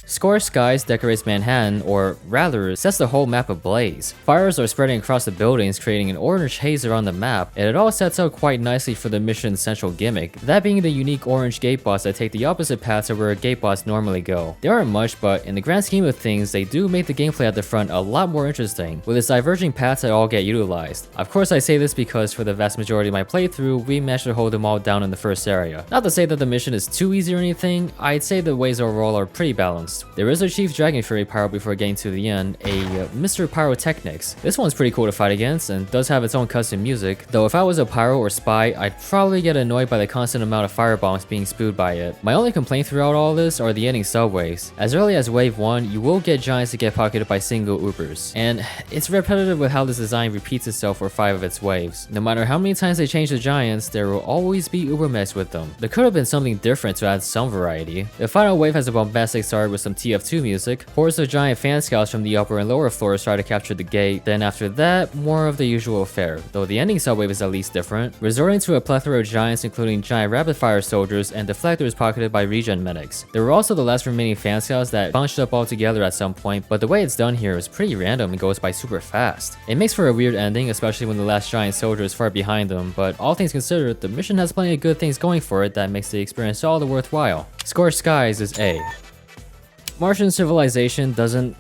Scorched Skies decorates Manhattan, or rather, sets the whole map ablaze. Fires are spreading across the buildings, creating an orange haze around the map, and it all sets up quite nicely for the mission's central gimmick, that being the unique orange gate bots that take the opposite path to where gate bots normally go. They aren't much, but in the grand scheme of things, they do make the gameplay at the front a lot more interesting, with its diverging paths that all get utilized. Of course, I say this because for the vast majority of my playthrough, we managed to hold them all down in the first area. Not to say that the mission is too easy or anything, I'd say the ways overall are pretty balanced. There is a Chief Dragon Fury pyro before getting to the end, a Mr. Pyrotechnics. This one's pretty cool to fight against and does have its own custom music, though if I was a pyro or spy, I'd probably get annoyed by the constant amount of firebombs being spewed by it. My only complaint throughout all this are the ending subwaves. As early as wave 1, you will get giants that get pocketed by single Ubers, and it's repetitive with how this design repeats itself for 5 of its waves. No matter how many times they change the giants, there will always be Uber mechs with them. There could have been something different to add some variety. The final wave has a bombastic start with some TF2 music, hordes of giant fan scouts from the upper and lower floors try to capture the gate, then after that, more of the usual fare, though the ending subwave is at least different, resorting to a plethora of giants including giant rapid fire soldiers and deflectors pocketed by regen medics. There were also the last remaining fan scouts that bunched up all together at some point, but the way it's done here is pretty random and goes by super fast. It makes for a weird ending, especially when the last giant soldier is far behind them, but all things considered, the mission has plenty of good things going for it that makes the experience all the worthwhile. Scorched Skies is A. Martian Civilization doesn't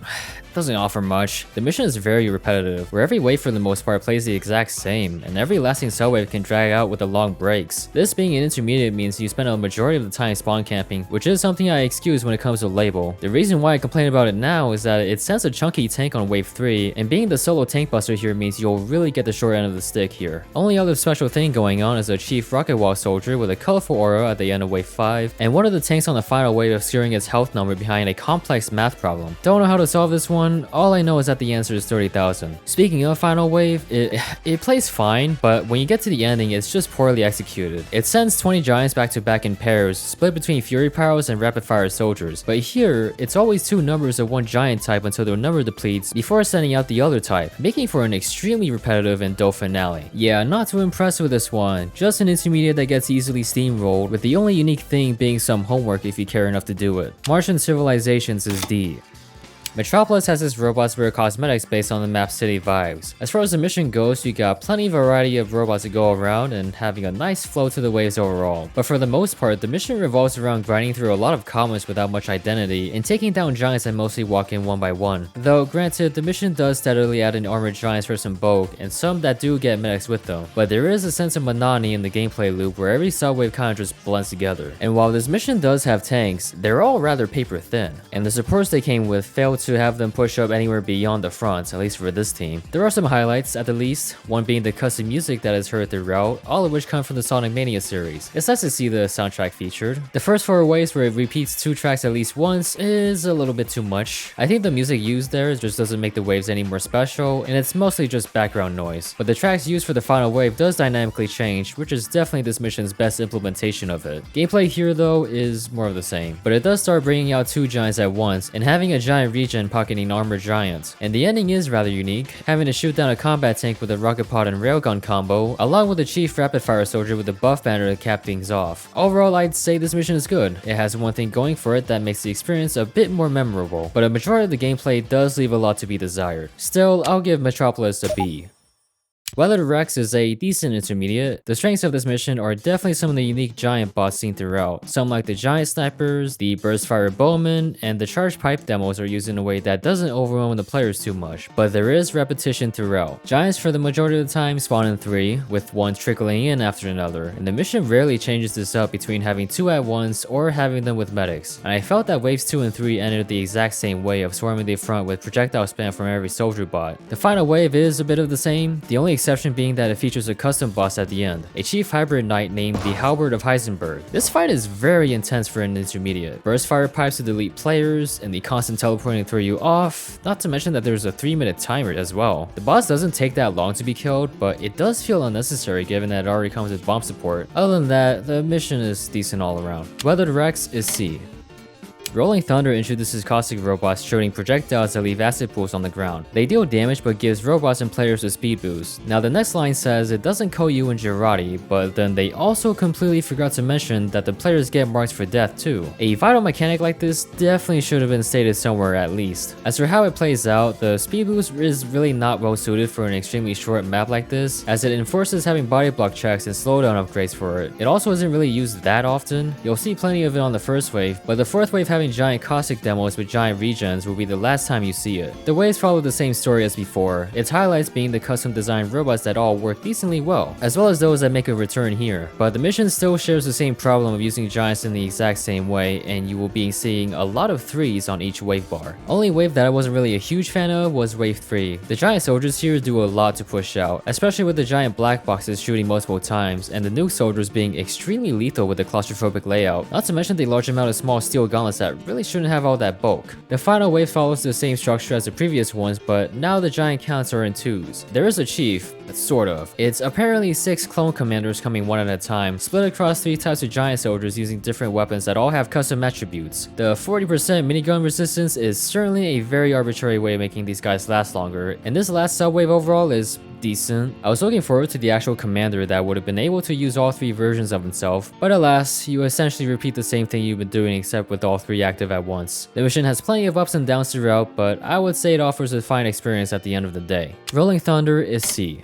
offer much. The mission is very repetitive, where every wave for the most part plays the exact same, and every lasting subwave can drag out with the long breaks. This being an intermediate means you spend a majority of the time spawn camping, which is something I excuse when it comes to label. The reason why I complain about it now is that it sends a chunky tank on wave 3, and being the solo tank buster here means you'll really get the short end of the stick here. Only other special thing going on is a Chief Rocket Wall soldier with a colorful aura at the end of wave 5, and one of the tanks on the final wave obscuring its health number behind a complex math problem. Don't know how to solve this one. All I know is that the answer is 30,000. Speaking of final wave, it plays fine, but when you get to the ending, it's just poorly executed. It sends 20 giants back to back in pairs, split between Fury Pyros and Rapid Fire Soldiers, but here, it's always 2 numbers of one giant type until their number depletes before sending out the other type, making for an extremely repetitive and dull finale. Yeah, not too impressed with this one, just an intermediate that gets easily steamrolled, with the only unique thing being some homework if you care enough to do it. Martian Civilizations is D. Metropolis has its robots rare cosmetics based on the map's city vibes. As far as the mission goes, you got plenty of variety of robots to go around and having a nice flow to the waves overall. But for the most part, the mission revolves around grinding through a lot of commons without much identity and taking down giants that mostly walk in one by one. Though granted, the mission does steadily add in armored giants for some bulk and some that do get medics with them. But there is a sense of monotony in the gameplay loop where every subwave kind of just blends together. And while this mission does have tanks, they're all rather paper thin. And the supports they came with failed to have them push up anywhere beyond the front, at least for this team. There are some highlights at the least, one being the custom music that is heard throughout, all of which come from the Sonic Mania series. It's nice to see the soundtrack featured. The first 4 waves where it repeats 2 tracks at least once is a little bit too much. I think the music used there just doesn't make the waves any more special, and it's mostly just background noise. But the tracks used for the final wave does dynamically change, which is definitely this mission's best implementation of it. Gameplay here though is more of the same, but it does start bringing out 2 giants at once, and having a giant regen gen pocketing armored giants. And the ending is rather unique, having to shoot down a combat tank with a rocket pod and railgun combo, along with a chief rapid fire soldier with a buff banner to cap things off. Overall, I'd say this mission is good. It has one thing going for it that makes the experience a bit more memorable, but a majority of the gameplay does leave a lot to be desired. Still, I'll give Metropolis a B. Weathered Rex is a decent intermediate. The strengths of this mission are definitely some of the unique giant bots seen throughout. Some like the giant snipers, the burst fire bowmen, and the charged pipe demos are used in a way that doesn't overwhelm the players too much, but there is repetition throughout. Giants for the majority of the time spawn in 3, with one trickling in after another, and the mission rarely changes this up between having 2 at once or having them with medics. And I felt that waves 2 and 3 ended the exact same way of swarming the front with projectile spam from every soldier bot. The final wave is a bit of the same, the only exception being that it features a custom boss at the end, a chief hybrid knight named the Halberd of Heisenberg. This fight is very intense for an intermediate. Burst fire pipes to delete players, and the constant teleporting to throw you off, not to mention that there's a 3-minute timer as well. The boss doesn't take that long to be killed, but it does feel unnecessary given that it already comes with bomb support. Other than that, the mission is decent all around. Weathered Rex is C. Rolling Thunder introduces caustic robots shooting projectiles that leave acid pools on the ground. They deal damage but gives robots and players a speed boost. Now the next line says it doesn't call you in Jeopardy, but then they also completely forgot to mention that the players get marked for death too. A vital mechanic like this definitely should have been stated somewhere at least. As for how it plays out, the speed boost is really not well suited for an extremely short map like this, as it enforces having body block checks and slowdown upgrades for it. It also isn't really used that often. You'll see plenty of it on the first wave, but the fourth wave having giant caustic demos with giant regens will be the last time you see it. The waves follow the same story as before, its highlights being the custom designed robots that all work decently well, as well as those that make a return here. But the mission still shares the same problem of using giants in the exact same way, and you will be seeing a lot of 3s on each wave bar. Only wave that I wasn't really a huge fan of was wave 3. The giant soldiers here do a lot to push out, especially with the giant black boxes shooting multiple times, and the nuke soldiers being extremely lethal with the claustrophobic layout, not to mention the large amount of small steel gauntlets that really shouldn't have all that bulk. The final wave follows the same structure as the previous ones, but now the giant counts are in 2s. There is a chief, sort of. It's apparently 6 clone commanders coming one at a time, split across 3 types of giant soldiers using different weapons that all have custom attributes. The 40% minigun resistance is certainly a very arbitrary way of making these guys last longer, and this last subwave overall is decent. I was looking forward to the actual commander that would have been able to use all 3 versions of himself, but alas, you essentially repeat the same thing you've been doing except with all 3 active at once. The mission has plenty of ups and downs throughout, but I would say it offers a fine experience at the end of the day. Rolling Thunder is C.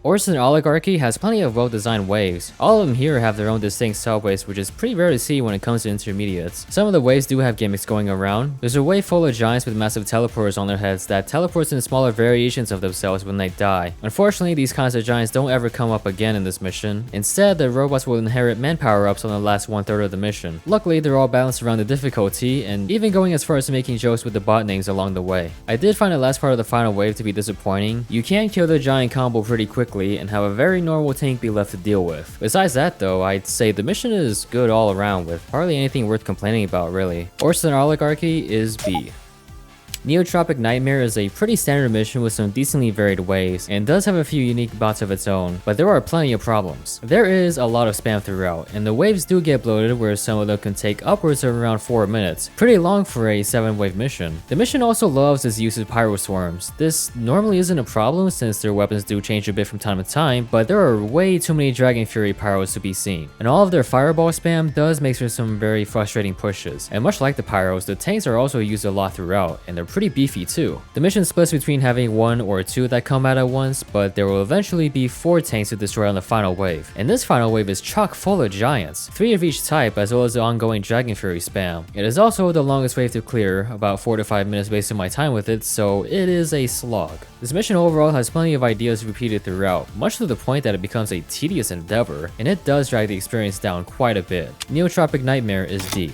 Orson Oligarchy has plenty of well-designed waves. All of them here have their own distinct subwaves, which is pretty rare to see when it comes to intermediates. Some of the waves do have gimmicks going around. There's a wave full of giants with massive teleporters on their heads that teleports in smaller variations of themselves when they die. Unfortunately, these kinds of giants don't ever come up again in this mission. Instead, the robots will inherit man power-ups on the last 1/3 of the mission. Luckily, they're all balanced around the difficulty, and even going as far as making jokes with the bot names along the way. I did find the last part of the final wave to be disappointing. You can kill the giant combo pretty quickly and have a very normal tank be left to deal with. Besides that though, I'd say the mission is good all around with hardly anything worth complaining about really. Orson Oligarchy is B. Neotropic Nightmare is a pretty standard mission with some decently varied waves, and does have a few unique bots of its own, but there are plenty of problems. There is a lot of spam throughout, and the waves do get bloated where some of them can take upwards of around 4 minutes, pretty long for a 7-wave mission. The mission also loves its use of pyro swarms. This normally isn't a problem since their weapons do change a bit from time to time, but there are way too many Dragon Fury pyros to be seen, and all of their fireball spam does make for some very frustrating pushes, and much like the pyros, the tanks are also used a lot throughout, and they're pretty beefy too. The mission splits between having 1 or 2 that come out at once, but there will eventually be 4 tanks to destroy on the final wave. And this final wave is chock full of giants, 3 of each type as well as the ongoing Dragon Fury spam. It is also the longest wave to clear, about 4 to 5 minutes based on my time with it, so it is a slog. This mission overall has plenty of ideas repeated throughout, much to the point that it becomes a tedious endeavor, and it does drag the experience down quite a bit. Neotropic Nightmare is D.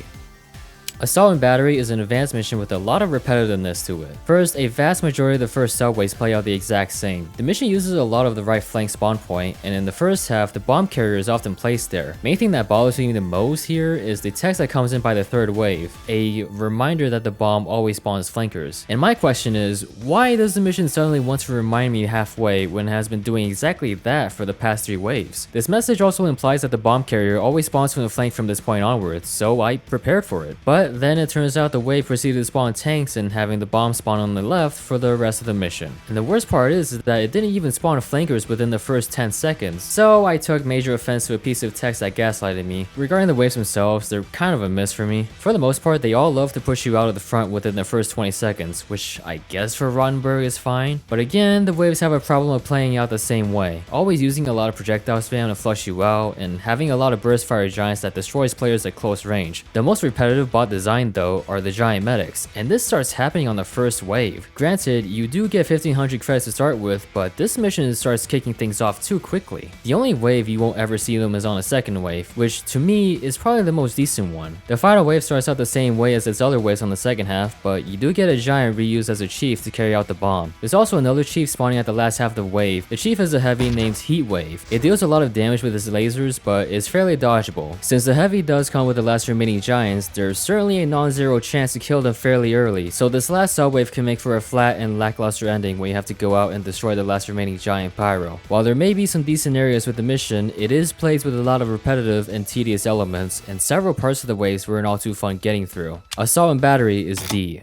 Assault and Battery is an advanced mission with a lot of repetitiveness to it. First, a vast majority of the first subways play out the exact same. The mission uses a lot of the right flank spawn point, and in the first half, the bomb carrier is often placed there. Main thing that bothers me the most here is the text that comes in by the 3rd wave, a reminder that the bomb always spawns flankers. And my question is, why does the mission suddenly want to remind me halfway when it has been doing exactly that for the past 3 waves? This message also implies that the bomb carrier always spawns from the flank from this point onwards, so I prepared for it. But But then it turns out the wave proceeded to spawn tanks and having the bomb spawn on the left for the rest of the mission. And the worst part is that it didn't even spawn flankers within the first 10 seconds, so I took major offense to a piece of text that gaslighted me. Regarding the waves themselves, they're kind of a miss for me. For the most part, they all love to push you out of the front within the first 20 seconds, which I guess for Rottenberg is fine. But again, the waves have a problem of playing out the same way, always using a lot of projectile spam to flush you out, and having a lot of burst fire giants that destroys players at close range. The most repetitive bot design though are the giant medics, and this starts happening on the first wave. Granted, you do get 1500 credits to start with, but this mission starts kicking things off too quickly. The only wave you won't ever see them is on the second wave, which to me is probably the most decent one. The final wave starts out the same way as its other waves on the second half, but you do get a giant reused as a chief to carry out the bomb. There's also another chief spawning at the last half of the wave. The chief is a heavy named Heat Wave. It deals a lot of damage with its lasers, but is fairly dodgeable. Since the heavy does come with the last remaining giants, there's certainly a non-zero chance to kill them fairly early, so this last subwave can make for a flat and lackluster ending where you have to go out and destroy the last remaining giant pyro. While there may be some decent areas with the mission, it is plagued with a lot of repetitive and tedious elements, and several parts of the waves weren't all too fun getting through. Assault and Battery is D.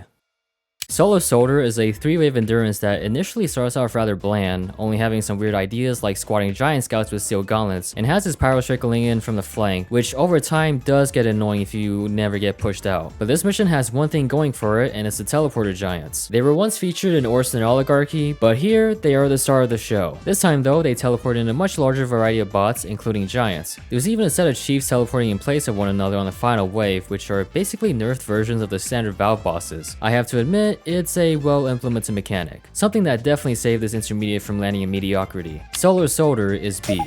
Solo Soldier is a 3-wave endurance that initially starts off rather bland, only having some weird ideas like squatting giant scouts with steel gauntlets, and has its pyro trickling in from the flank, which over time does get annoying if you never get pushed out. But this mission has one thing going for it, and it's the teleporter giants. They were once featured in Orson Oligarchy, but here they are the star of the show. This time though, they teleport in a much larger variety of bots, including giants. There's even a set of chiefs teleporting in place of one another on the final wave, which are basically nerfed versions of the standard Valve bosses. I have to admit, it's a well-implemented mechanic, something that definitely saved this intermediate from landing in mediocrity. Solar Soldier is B.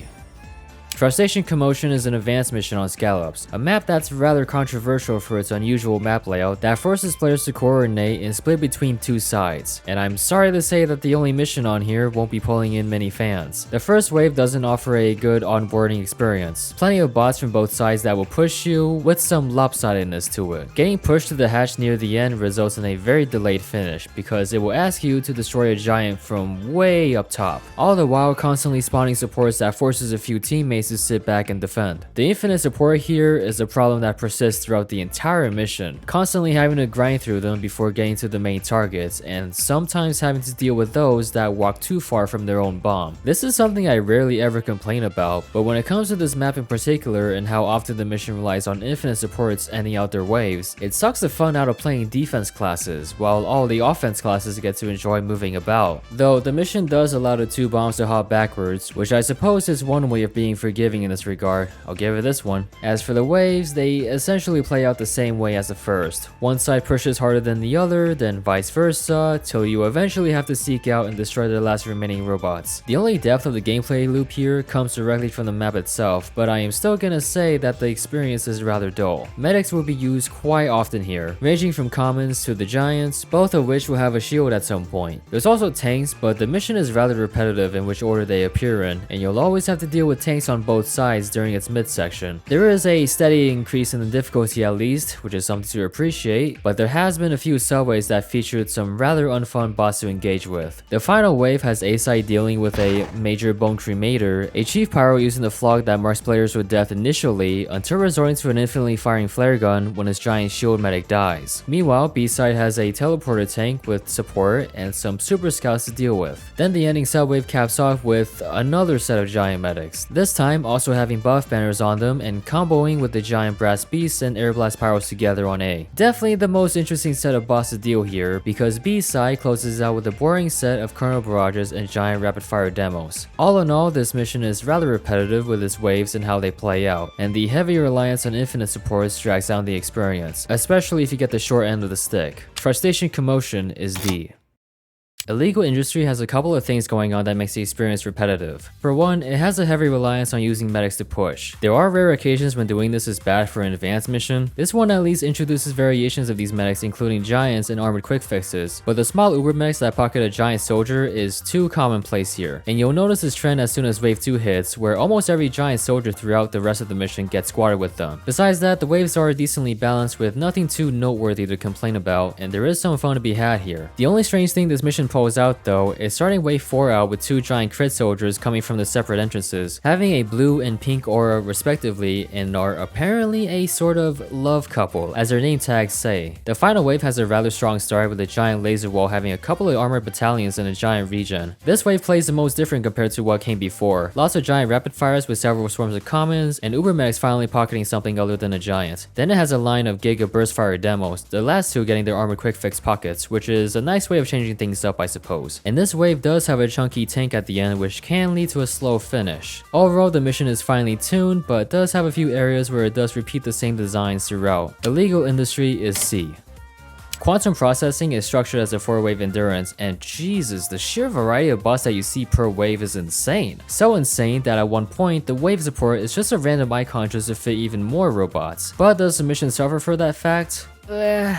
Crustacean Cremation is an advanced mission on Scallops, a map that's rather controversial for its unusual map layout that forces players to coordinate and split between two sides, and I'm sorry to say that the only mission on here won't be pulling in many fans. The first wave doesn't offer a good onboarding experience, plenty of bots from both sides that will push you with some lopsidedness to it. Getting pushed to the hatch near the end results in a very delayed finish because it will ask you to destroy a giant from way up top, all the while constantly spawning supports that forces a few teammates to sit back and defend. The infinite support here is a problem that persists throughout the entire mission, constantly having to grind through them before getting to the main targets, and sometimes having to deal with those that walk too far from their own bomb. This is something I rarely ever complain about, but when it comes to this map in particular and how often the mission relies on infinite supports ending out their waves, it sucks the fun out of playing defense classes, while all the offense classes get to enjoy moving about. Though the mission does allow the two bombs to hop backwards, which I suppose is one way of being forgiving in this regard. I'll give it this one. As for the waves, they essentially play out the same way as the first. One side pushes harder than the other, then vice versa, till you eventually have to seek out and destroy the last remaining robots. The only depth of the gameplay loop here comes directly from the map itself, but I am still gonna say that the experience is rather dull. Medics will be used quite often here, ranging from commons to the giants, both of which will have a shield at some point. There's also tanks, but the mission is rather repetitive in which order they appear in, and you'll always have to deal with tanks on both sides during its midsection. There is a steady increase in the difficulty at least, which is something to appreciate, but there has been a few subways that featured some rather unfun bots to engage with. The final wave has A-side dealing with a major bone cremator, a chief pyro using the flog that marks players with death initially, until resorting to an infinitely firing flare gun when his giant shield medic dies. Meanwhile, B-side has a teleporter tank with support and some super scouts to deal with. Then the ending subwave caps off with another set of giant medics, this time also having buff banners on them and comboing with the giant brass beasts and air blast pyros together on A. Definitely the most interesting set of boss to deal here, because B side closes out with a boring set of kernel barrages and giant rapid fire demos. All in all, this mission is rather repetitive with its waves and how they play out, and the heavy reliance on infinite supports drags down the experience, especially if you get the short end of the stick. Crustacean Commotion is D. Illegal Industry has a couple of things going on that makes the experience repetitive. For one, it has a heavy reliance on using medics to push. There are rare occasions when doing this is bad for an advanced mission. This one at least introduces variations of these medics including giants and armored quick fixes, but the small uber medics that pocket a giant soldier is too commonplace here, and you'll notice this trend as soon as wave 2 hits, where almost every giant soldier throughout the rest of the mission gets squatted with them. Besides that, the waves are decently balanced with nothing too noteworthy to complain about, and there is some fun to be had here. The only strange thing this mission pulls out though is starting wave 4 out with 2 giant crit soldiers coming from the separate entrances, having a blue and pink aura respectively, and are apparently a sort of love couple, as their name tags say. The final wave has a rather strong start with a giant laser wall having a couple of armored battalions in a giant region. This wave plays the most different compared to what came before. Lots of giant rapid fires with several swarms of commons, and Uber medics finally pocketing something other than a giant. Then it has a line of Giga Burst Fire demos, the last two getting their armored quick fix pockets, which is a nice way of changing things up I suppose. And this wave does have a chunky tank at the end which can lead to a slow finish. Overall the mission is finely tuned, but does have a few areas where it does repeat the same designs throughout. The legal industry is C. Quantum processing is structured as a 4-wave endurance, and Jesus, the sheer variety of bots that you see per wave is insane. So insane that at one point, the wave support is just a random icon just to fit even more robots. But does the mission suffer for that fact?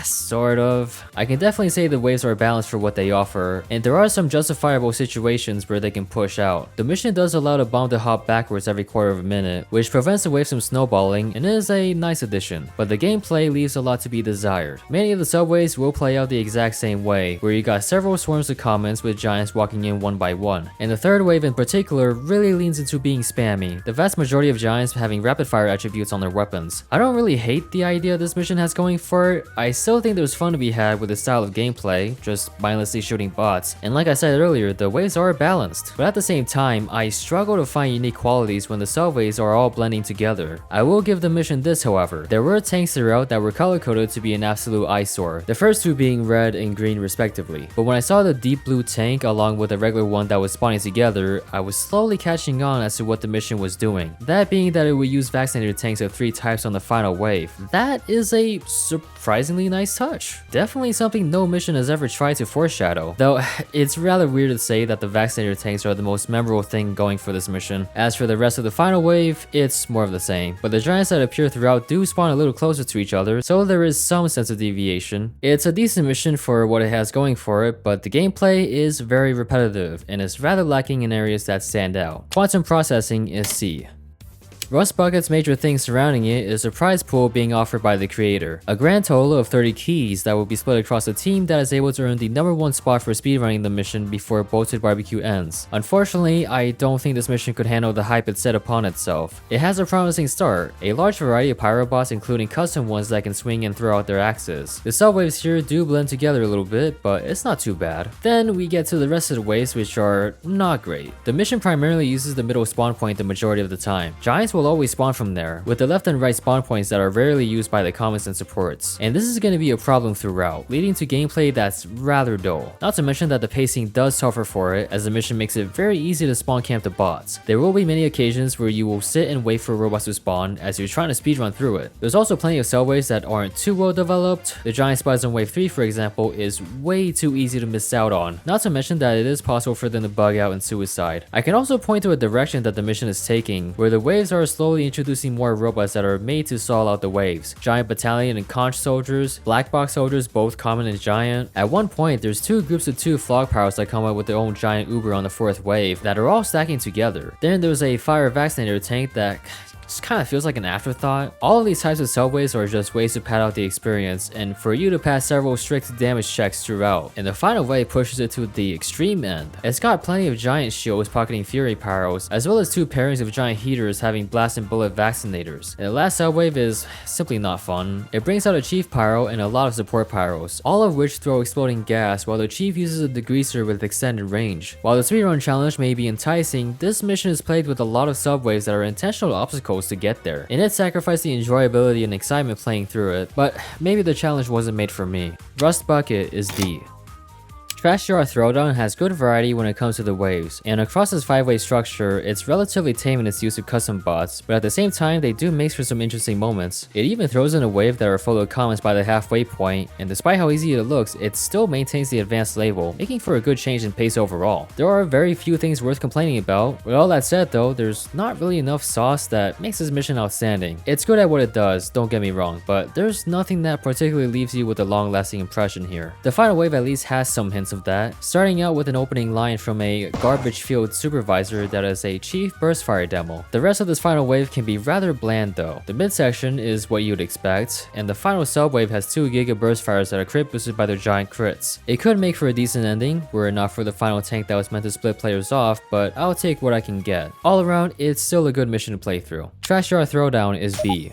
Sort of. I can definitely say the waves are balanced for what they offer, and there are some justifiable situations where they can push out. The mission does allow the bomb to hop backwards every quarter of a minute, which prevents the waves from snowballing and is a nice addition, but the gameplay leaves a lot to be desired. Many of the subways will play out the exact same way, where you got several swarms of commons with giants walking in one by one, and the third wave in particular really leans into being spammy, the vast majority of giants having rapid fire attributes on their weapons. I don't really hate the idea this mission has going for it. I still think there's fun to be had with the style of gameplay, just mindlessly shooting bots, and like I said earlier, the waves are balanced. But at the same time, I struggle to find unique qualities when the subways are all blending together. I will give the mission this however, there were tanks throughout that were color coded to be an absolute eyesore, the first two being red and green respectively. But when I saw the deep blue tank along with the regular one that was spawning together, I was slowly catching on as to what the mission was doing. That being that it would use vaccinated tanks of 3 types on the final wave. That is a surprisingly nice touch. Definitely something no mission has ever tried to foreshadow. Though, it's rather weird to say that the vaccinator tanks are the most memorable thing going for this mission. As for the rest of the final wave, it's more of the same. But the giants that appear throughout do spawn a little closer to each other, so there is some sense of deviation. It's a decent mission for what it has going for it, but the gameplay is very repetitive, and is rather lacking in areas that stand out. Quantum processing is C. Rust Bucket's major thing surrounding it is a prize pool being offered by the creator. A grand total of 30 keys that will be split across a team that is able to earn the #1 spot for speedrunning the mission before Bolted Barbecue ends. Unfortunately, I don't think this mission could handle the hype it set upon itself. It has a promising start, a large variety of pyro bots including custom ones that can swing and throw out their axes. The subwaves here do blend together a little bit, but it's not too bad. Then we get to the rest of the waves which are not great. The mission primarily uses the middle spawn point the majority of the time. Giants will always spawn from there, with the left and right spawn points that are rarely used by the commons and supports, and this is going to be a problem throughout, leading to gameplay that's rather dull. Not to mention that the pacing does suffer for it, as the mission makes it very easy to spawn camp the bots. There will be many occasions where you will sit and wait for robots to spawn as you're trying to speedrun through it. There's also plenty of subways that aren't too well developed. The giant spawns on wave 3 for example is way too easy to miss out on, not to mention that it is possible for them to bug out and suicide. I can also point to a direction that the mission is taking, where the waves are slowly introducing more robots that are made to stall out the waves. Giant battalion and conch soldiers, black box soldiers both common and giant. At one point there's 2 groups of 2 flog powers that come out with their own giant uber on the 4th wave that are all stacking together. Then there's a fire vaccinator tank that just kind of feels like an afterthought. All of these types of subways are just ways to pad out the experience and for you to pass several strict damage checks throughout, and the final wave pushes it to the extreme end. It's got plenty of giant shields pocketing fury pyros, as well as 2 pairings of giant heaters having blast and bullet vaccinators. And the last subwave is simply not fun. It brings out a chief pyro and a lot of support pyros, all of which throw exploding gas, while the chief uses a degreaser with extended range. While the speedrun challenge may be enticing, this mission is plagued with a lot of subwaves that are intentional obstacles to get there, and it sacrificed the enjoyability and excitement playing through it, but maybe the challenge wasn't made for me. Rust Bucket is D. Trashyard Throwdown has good variety when it comes to the waves, and across this 5-wave structure, it's relatively tame in its use of custom bots, but at the same time they do make for some interesting moments. It even throws in a wave that are full of commons by the halfway point, and despite how easy it looks, it still maintains the advanced label, making for a good change in pace overall. There are very few things worth complaining about. With all that said though, there's not really enough sauce that makes this mission outstanding. It's good at what it does, don't get me wrong, but there's nothing that particularly leaves you with a long-lasting impression here. The final wave at least has some hints of of that, starting out with an opening line from a garbage field supervisor that is a chief burst fire demo. The rest of this final wave can be rather bland though. The midsection is what you'd expect, and the final subwave has 2 giga burst fires that are crit boosted by their giant crits. It could make for a decent ending, were it not for the final tank that was meant to split players off, but I'll take what I can get. All around, it's still a good mission to play through. Trashyard Throwdown is B.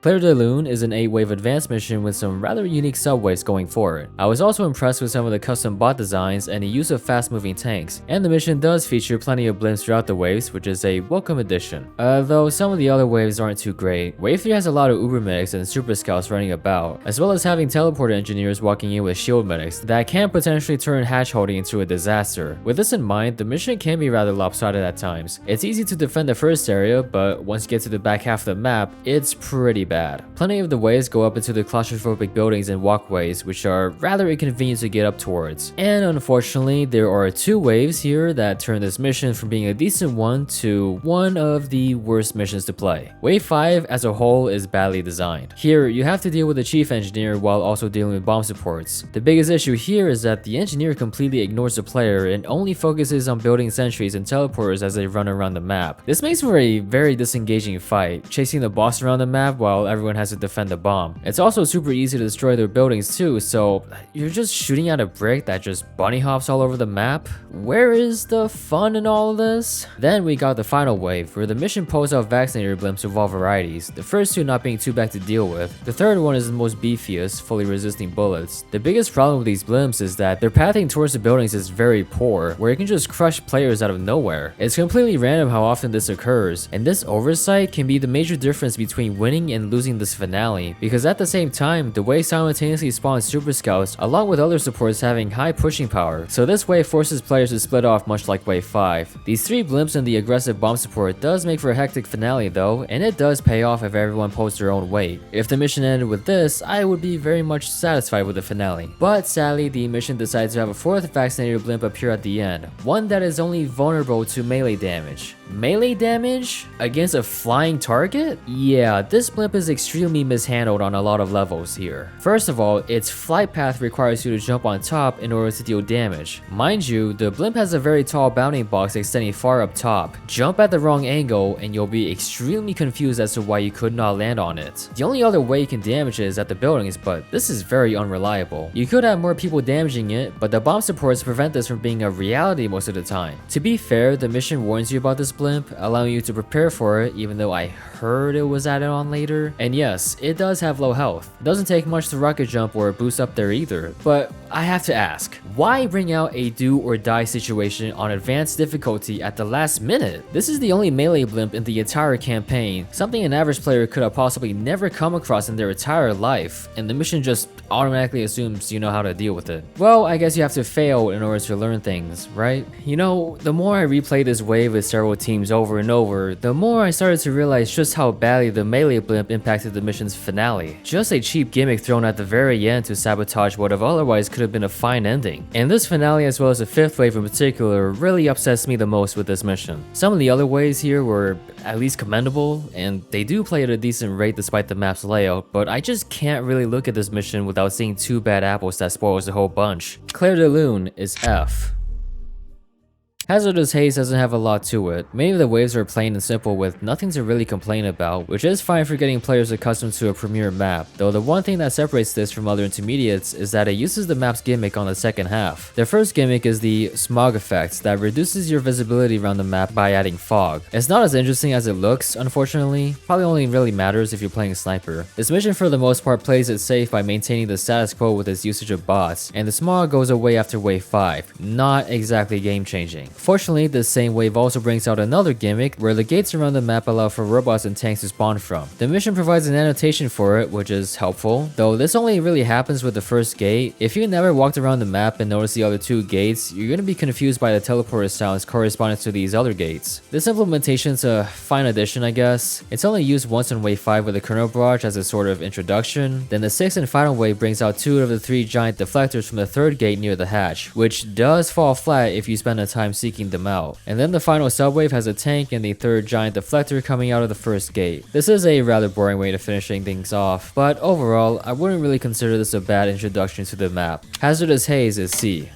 Clair de Lune is an 8-wave advanced mission with some rather unique subwaves going for it. I was also impressed with some of the custom bot designs and the use of fast-moving tanks, and the mission does feature plenty of blimps throughout the waves, which is a welcome addition. Though some of the other waves aren't too great. Wave 3 has a lot of Uber medics and super scouts running about, as well as having teleport engineers walking in with shield medics that can potentially turn hatch holding into a disaster. With this in mind, the mission can be rather lopsided at times. It's easy to defend the first area, but once you get to the back half of the map, it's pretty bad. Plenty of the waves go up into the claustrophobic buildings and walkways, which are rather inconvenient to get up towards. And unfortunately, there are 2 waves here that turn this mission from being a decent one to one of the worst missions to play. Wave 5 as a whole is badly designed. Here, you have to deal with the chief engineer while also dealing with bomb supports. The biggest issue here is that the engineer completely ignores the player and only focuses on building sentries and teleporters as they run around the map. This makes for a very disengaging fight, chasing the boss around the map while everyone has to defend the bomb. It's also super easy to destroy their buildings too, so you're just shooting at a brick that just bunny hops all over the map. Where is the fun in all of this? Then we got the final wave, where the mission pulls out vaccinator blimps of all varieties, the first 2 not being too bad to deal with. The third one is the most beefiest, fully resisting bullets. The biggest problem with these blimps is that their pathing towards the buildings is very poor, where it can just crush players out of nowhere. It's completely random how often this occurs, and this oversight can be the major difference between winning and losing this finale, because at the same time, the wave simultaneously spawns super scouts along with other supports having high pushing power, so this wave forces players to split off much like wave 5. These 3 blimps and the aggressive bomb support does make for a hectic finale though, and it does pay off if everyone pulls their own weight. If the mission ended with this, I would be very much satisfied with the finale. But sadly, the mission decides to have a 4th vaccinator blimp appear at the end, one that is only vulnerable to melee damage. Melee damage? Against a flying target? Yeah, this blimp is extremely mishandled on a lot of levels here. First of all, its flight path requires you to jump on top in order to deal damage. Mind you, the blimp has a very tall bounding box extending far up top. Jump at the wrong angle and you'll be extremely confused as to why you could not land on it. The only other way you can damage it is at the buildings, but this is very unreliable. You could have more people damaging it, but the bomb supports prevent this from being a reality most of the time. To be fair, the mission warns you about this blimp, allowing you to prepare for it, even though I heard it was added on later. And yes, it does have low health. It doesn't take much to rocket jump or boost up there either. But I have to ask, why bring out a do or die situation on advanced difficulty at the last minute? This is the only melee blimp in the entire campaign, something an average player could have possibly never come across in their entire life, and the mission just automatically assumes you know how to deal with it. Well, I guess you have to fail in order to learn things, right? You know, the more I replay this wave with several teams over and over, the more I started to realize just how badly the melee blimp impacted the mission's finale. Just a cheap gimmick thrown at the very end to sabotage what have otherwise could have been a fine ending. And this finale, as well as the 5th wave in particular, really upsets me the most with this mission. Some of the other waves here were at least commendable, and they do play at a decent rate despite the map's layout, but I just can't really look at this mission without seeing 2 bad apples that spoils the whole bunch. Clair de Lune is F. Hazardous Haze doesn't have a lot to it. Many of the waves are plain and simple with nothing to really complain about, which is fine for getting players accustomed to a premier map, though the one thing that separates this from other intermediates is that it uses the map's gimmick on the second half. Their first gimmick is the smog effect that reduces your visibility around the map by adding fog. It's not as interesting as it looks, unfortunately, probably only really matters if you're playing sniper. This mission for the most part plays it safe by maintaining the status quo with its usage of bots, and the smog goes away after wave 5, not exactly game changing. Fortunately, this same wave also brings out another gimmick where the gates around the map allow for robots and tanks to spawn from. The mission provides an annotation for it, which is helpful, though this only really happens with the first gate. If you never walked around the map and noticed the other 2 gates, you're going to be confused by the teleporter sounds corresponding to these other gates. This implementation's a fine addition, I guess. It's only used once in wave 5 with the kernel barrage as a sort of introduction. Then the 6th and final wave brings out 2 of the 3 giant deflectors from the 3rd gate near the hatch, which does fall flat if you spend the time seeing seeking them out. And then the final subwave has a tank and the third giant deflector coming out of the first gate. This is a rather boring way to finishing things off, but overall, I wouldn't really consider this a bad introduction to the map. Hazardous Haze is C.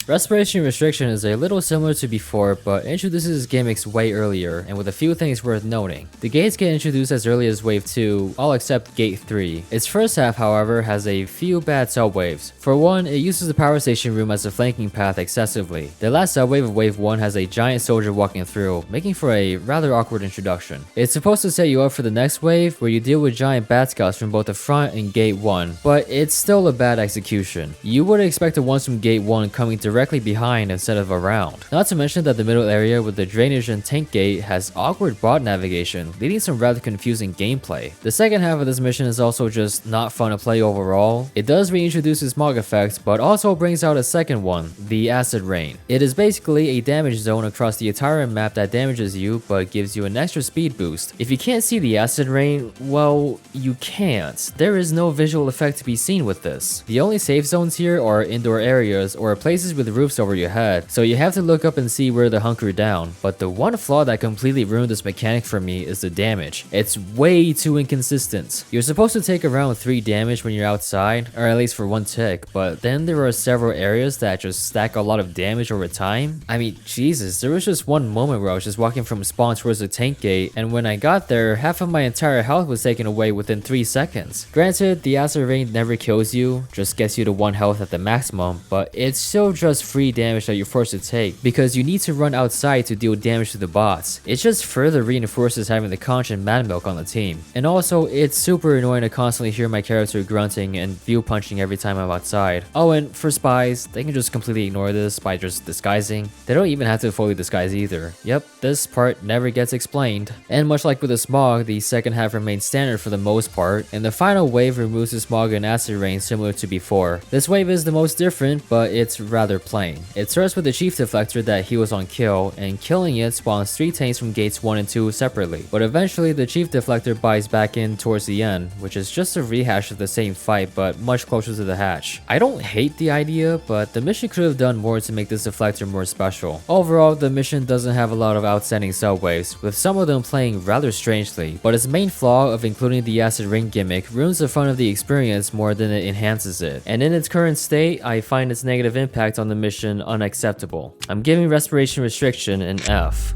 Respiration Restriction is a little similar to before, but introduces gimmicks way earlier, and with a few things worth noting. The gates get introduced as early as Wave 2, all except Gate 3. Its first half, however, has a few bad subwaves. For one, it uses the power station room as a flanking path excessively. The last subwave of Wave 1 has a giant soldier walking through, making for a rather awkward introduction. It's supposed to set you up for the next wave, where you deal with giant bat scouts from both the front and Gate 1, but it's still a bad execution. You would expect the ones from Gate 1 coming directly behind instead of around. Not to mention that the middle area with the drainage and tank gate has awkward bot navigation, leading some rather confusing gameplay. The second half of this mission is also just not fun to play overall. It does reintroduce the smog effect, but also brings out a second one, the acid rain. It is basically a damage zone across the entire map that damages you, but gives you an extra speed boost. If you can't see the acid rain, well, you can't. There is no visual effect to be seen with this. The only safe zones here are indoor areas or places with roofs over your head, so you have to look up and see where to hunker down. But the one flaw that completely ruined this mechanic for me is the damage. It's way too inconsistent. You're supposed to take around 3 damage when you're outside, or at least for one tick, but then there are several areas that just stack a lot of damage over time. I mean, Jesus, there was just one moment where I was just walking from spawn towards the tank gate, and when I got there, half of my entire health was taken away within 3 seconds. Granted, the acid rain never kills you, just gets you to 1 health at the maximum, but it's still just free damage that you're forced to take because you need to run outside to deal damage to the bots. It just further reinforces having the conch and mad milk on the team. And also, it's super annoying to constantly hear my character grunting and view punching every time I'm outside. Oh, and for spies, they can just completely ignore this by just disguising. They don't even have to fully disguise either. Yep, this part never gets explained. And much like with the smog, the second half remains standard for the most part, and the final wave removes the smog and acid rain similar to before. This wave is the most different, but it's rather plain. It starts with the chief deflector that heals on kill, and killing it spawns 3 tanks from gates 1 and 2 separately. But eventually the chief deflector buys back in towards the end, which is just a rehash of the same fight but much closer to the hatch. I don't hate the idea, but the mission could have done more to make this deflector more special. Overall, the mission doesn't have a lot of outstanding subwaves, with some of them playing rather strangely, but its main flaw of including the acid ring gimmick ruins the fun of the experience more than it enhances it. And in its current state, I find its negative impact on the mission unacceptable. I'm giving Respiration Restriction an F.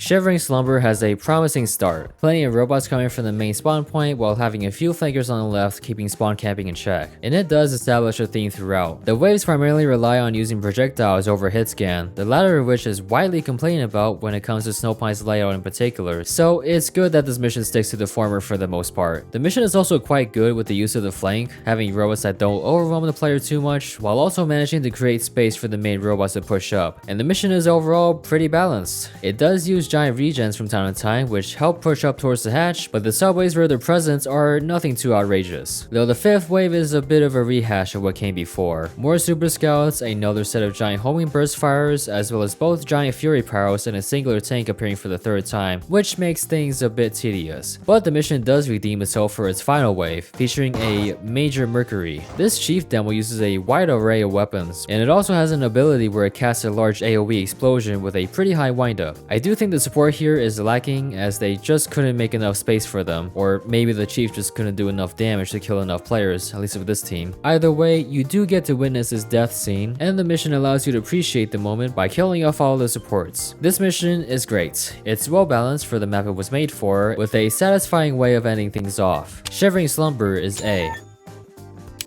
Shivering Slumber has a promising start, plenty of robots coming from the main spawn point while having a few flankers on the left keeping spawn camping in check, and it does establish a theme throughout. The waves primarily rely on using projectiles over hit scan, the latter of which is widely complained about when it comes to Snowpine's layout in particular, so it's good that this mission sticks to the former for the most part. The mission is also quite good with the use of the flank, having robots that don't overwhelm the player too much, while also managing to create space for the main robots to push up, and the mission is overall pretty balanced. It does use giant regens from time to time, which help push up towards the hatch, but the subways where their presence are nothing too outrageous. Though the 5th wave is a bit of a rehash of what came before. More super scouts, another set of giant homing burst fires, as well as both giant fury pyros and a singular tank appearing for the 3rd time, which makes things a bit tedious. But the mission does redeem itself for its final wave, featuring a Major Mercury. This chief demo uses a wide array of weapons, and it also has an ability where it casts a large AoE explosion with a pretty high windup. I do think the support here is lacking, as they just couldn't make enough space for them, or maybe the chief just couldn't do enough damage to kill enough players, at least with this team. Either way, you do get to witness this death scene, and the mission allows you to appreciate the moment by killing off all the supports. This mission is great. It's well balanced for the map it was made for, with a satisfying way of ending things off. Shivering Slumber is A.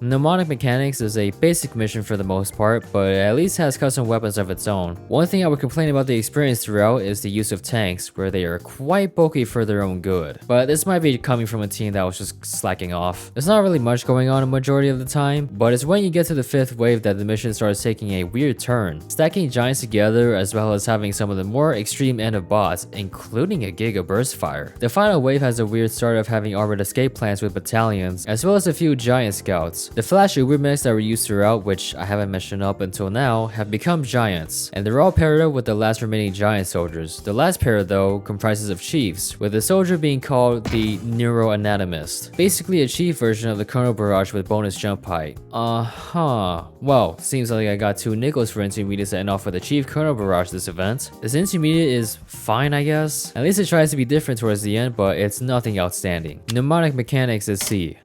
Mnemonic Mechanics is a basic mission for the most part, but it at least has custom weapons of its own. One thing I would complain about the experience throughout is the use of tanks, where they are quite bulky for their own good. But this might be coming from a team that was just slacking off. There's not really much going on a majority of the time, but it's when you get to the 5th wave that the mission starts taking a weird turn. Stacking giants together, as well as having some of the more extreme end of bots, including a Giga Burst Fire. The final wave has a weird start of having armored escape plans with battalions, as well as a few giant scouts. The flash uber mechs that were used throughout, which I haven't mentioned up until now, have become giants, and they're all paired up with the last remaining giant soldiers. The last pair though comprises of chiefs, with the soldier being called the Neuroanatomist, basically a chief version of the Chrono Barrage with bonus jump height. Well, seems like I got 2 nickels for intermediates to end off with a chief Chrono Barrage this event. This intermediate is fine, I guess. At least it tries to be different towards the end, but it's nothing outstanding. Mnemonic Mechanics is C.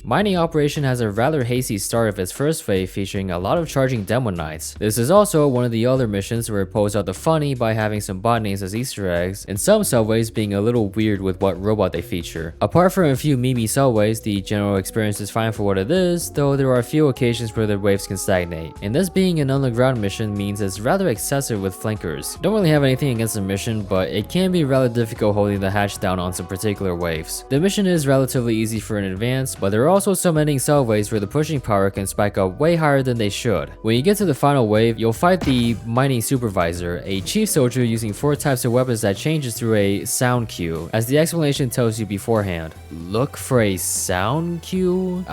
Mining Operation has a rather hasty start of its first wave, featuring a lot of charging demo knights. This is also one of the other missions where it pulls out the funny by having some bot names as Easter eggs, and some subways being a little weird with what robot they feature. Apart from a few meme subways, the general experience is fine for what it is, though there are a few occasions where the waves can stagnate. And this being an underground mission means it's rather excessive with flankers. Don't really have anything against the mission, but it can be rather difficult holding the hatch down on some particular waves. The mission is relatively easy for an advance, but there are also some ending subways where the pushing power can spike up way higher than they should. When you get to the final wave, you'll fight the Mining Supervisor, a chief soldier using 4 types of weapons that changes through a sound cue, as the explanation tells you beforehand. Look for a sound cue?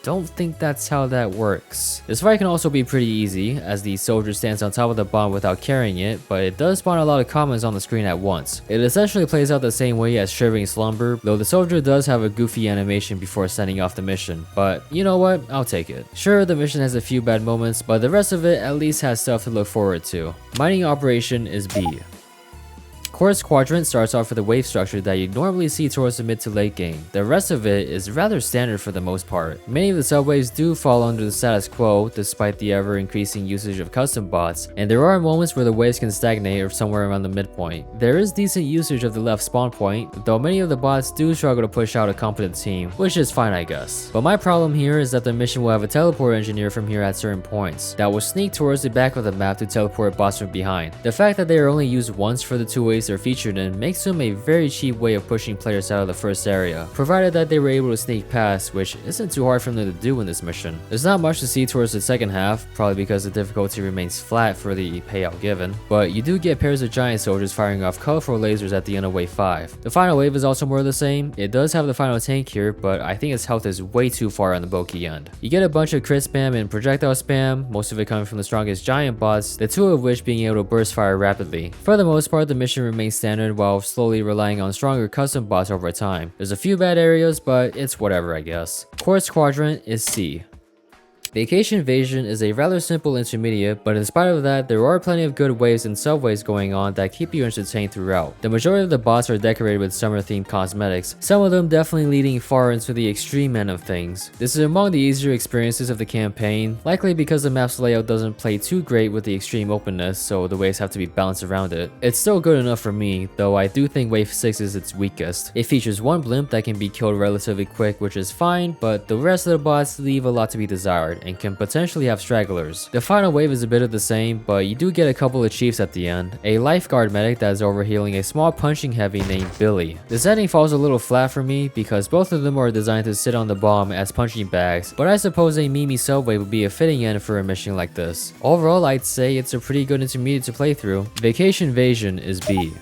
Don't think that's how that works. This fight can also be pretty easy, as the soldier stands on top of the bomb without carrying it, but it does spawn a lot of comments on the screen at once. It essentially plays out the same way as Shivering Slumber, though the soldier does have a goofy animation before sending off the mission. But you know what, I'll take it. Sure, the mission has a few bad moments, but the rest of it at least has stuff to look forward to. Mining Operation is B. Quartz Quadrant starts off with a wave structure that you normally see towards the mid to late game. The rest of it is rather standard for the most part. Many of the subways do fall under the status quo despite the ever increasing usage of custom bots, and there are moments where the waves can stagnate or somewhere around the midpoint. There is decent usage of the left spawn point, though many of the bots do struggle to push out a competent team, which is fine I guess. But my problem here is that the mission will have a teleport engineer from here at certain points that will sneak towards the back of the map to teleport bots from behind. The fact that they are only used once for the 2 waves they're featured in makes them a very cheap way of pushing players out of the first area, provided that they were able to sneak past, which isn't too hard for them to do in this mission. There's not much to see towards the second half, probably because the difficulty remains flat for the payout given, but you do get pairs of giant soldiers firing off colorful lasers at the end of wave 5. The final wave is also more of the same. It does have the final tank here, but I think its health is way too far on the bulky end. You get a bunch of crit spam and projectile spam, most of it coming from the strongest giant bots, the 2 of which being able to burst fire rapidly. For the most part, the mission remains standard while slowly relying on stronger custom bots over time. There's a few bad areas, but it's whatever I guess. Quartz Quadrant is C. Vacation Invasion is a rather simple intermediate, but in spite of that, there are plenty of good waves and subways going on that keep you entertained throughout. The majority of the bots are decorated with summer-themed cosmetics, some of them definitely leading far into the extreme end of things. This is among the easier experiences of the campaign, likely because the map's layout doesn't play too great with the extreme openness, so the waves have to be balanced around it. It's still good enough for me, though I do think wave 6 is its weakest. It features 1 blimp that can be killed relatively quick, which is fine, but the rest of the bots leave a lot to be desired and can potentially have stragglers. The final wave is a bit of the same, but you do get a couple of chiefs at the end. A lifeguard medic that is overhealing a small punching heavy named Billy. This ending falls a little flat for me because both of them are designed to sit on the bomb as punching bags, but I suppose a Mimi subway would be a fitting end for a mission like this. Overall, I'd say it's a pretty good intermediate to play through. Vacation Invasion is B.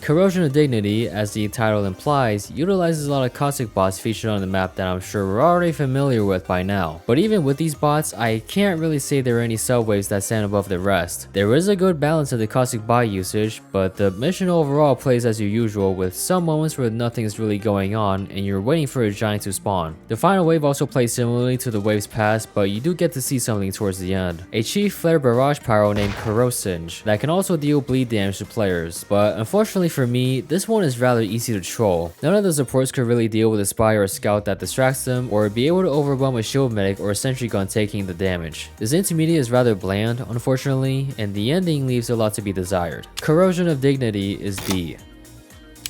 Corrosion of Dignity, as the title implies, utilizes a lot of caustic bots featured on the map that I'm sure we're already familiar with by now. But even with these bots, I can't really say there are any subwaves that stand above the rest. There is a good balance of the caustic bot usage, but the mission overall plays as usual with some moments where nothing is really going on and you're waiting for a giant to spawn. The final wave also plays similarly to the waves past, but you do get to see something towards the end. A chief flare barrage pyro named Corrosion that can also deal bleed damage to players, but unfortunately for me, this one is rather easy to troll. None of the supports could really deal with a spy or a scout that distracts them, or be able to overwhelm a shield medic or a sentry gun taking the damage. This intermediate is rather bland, unfortunately, and the ending leaves a lot to be desired. Corrosion of Dignity is D.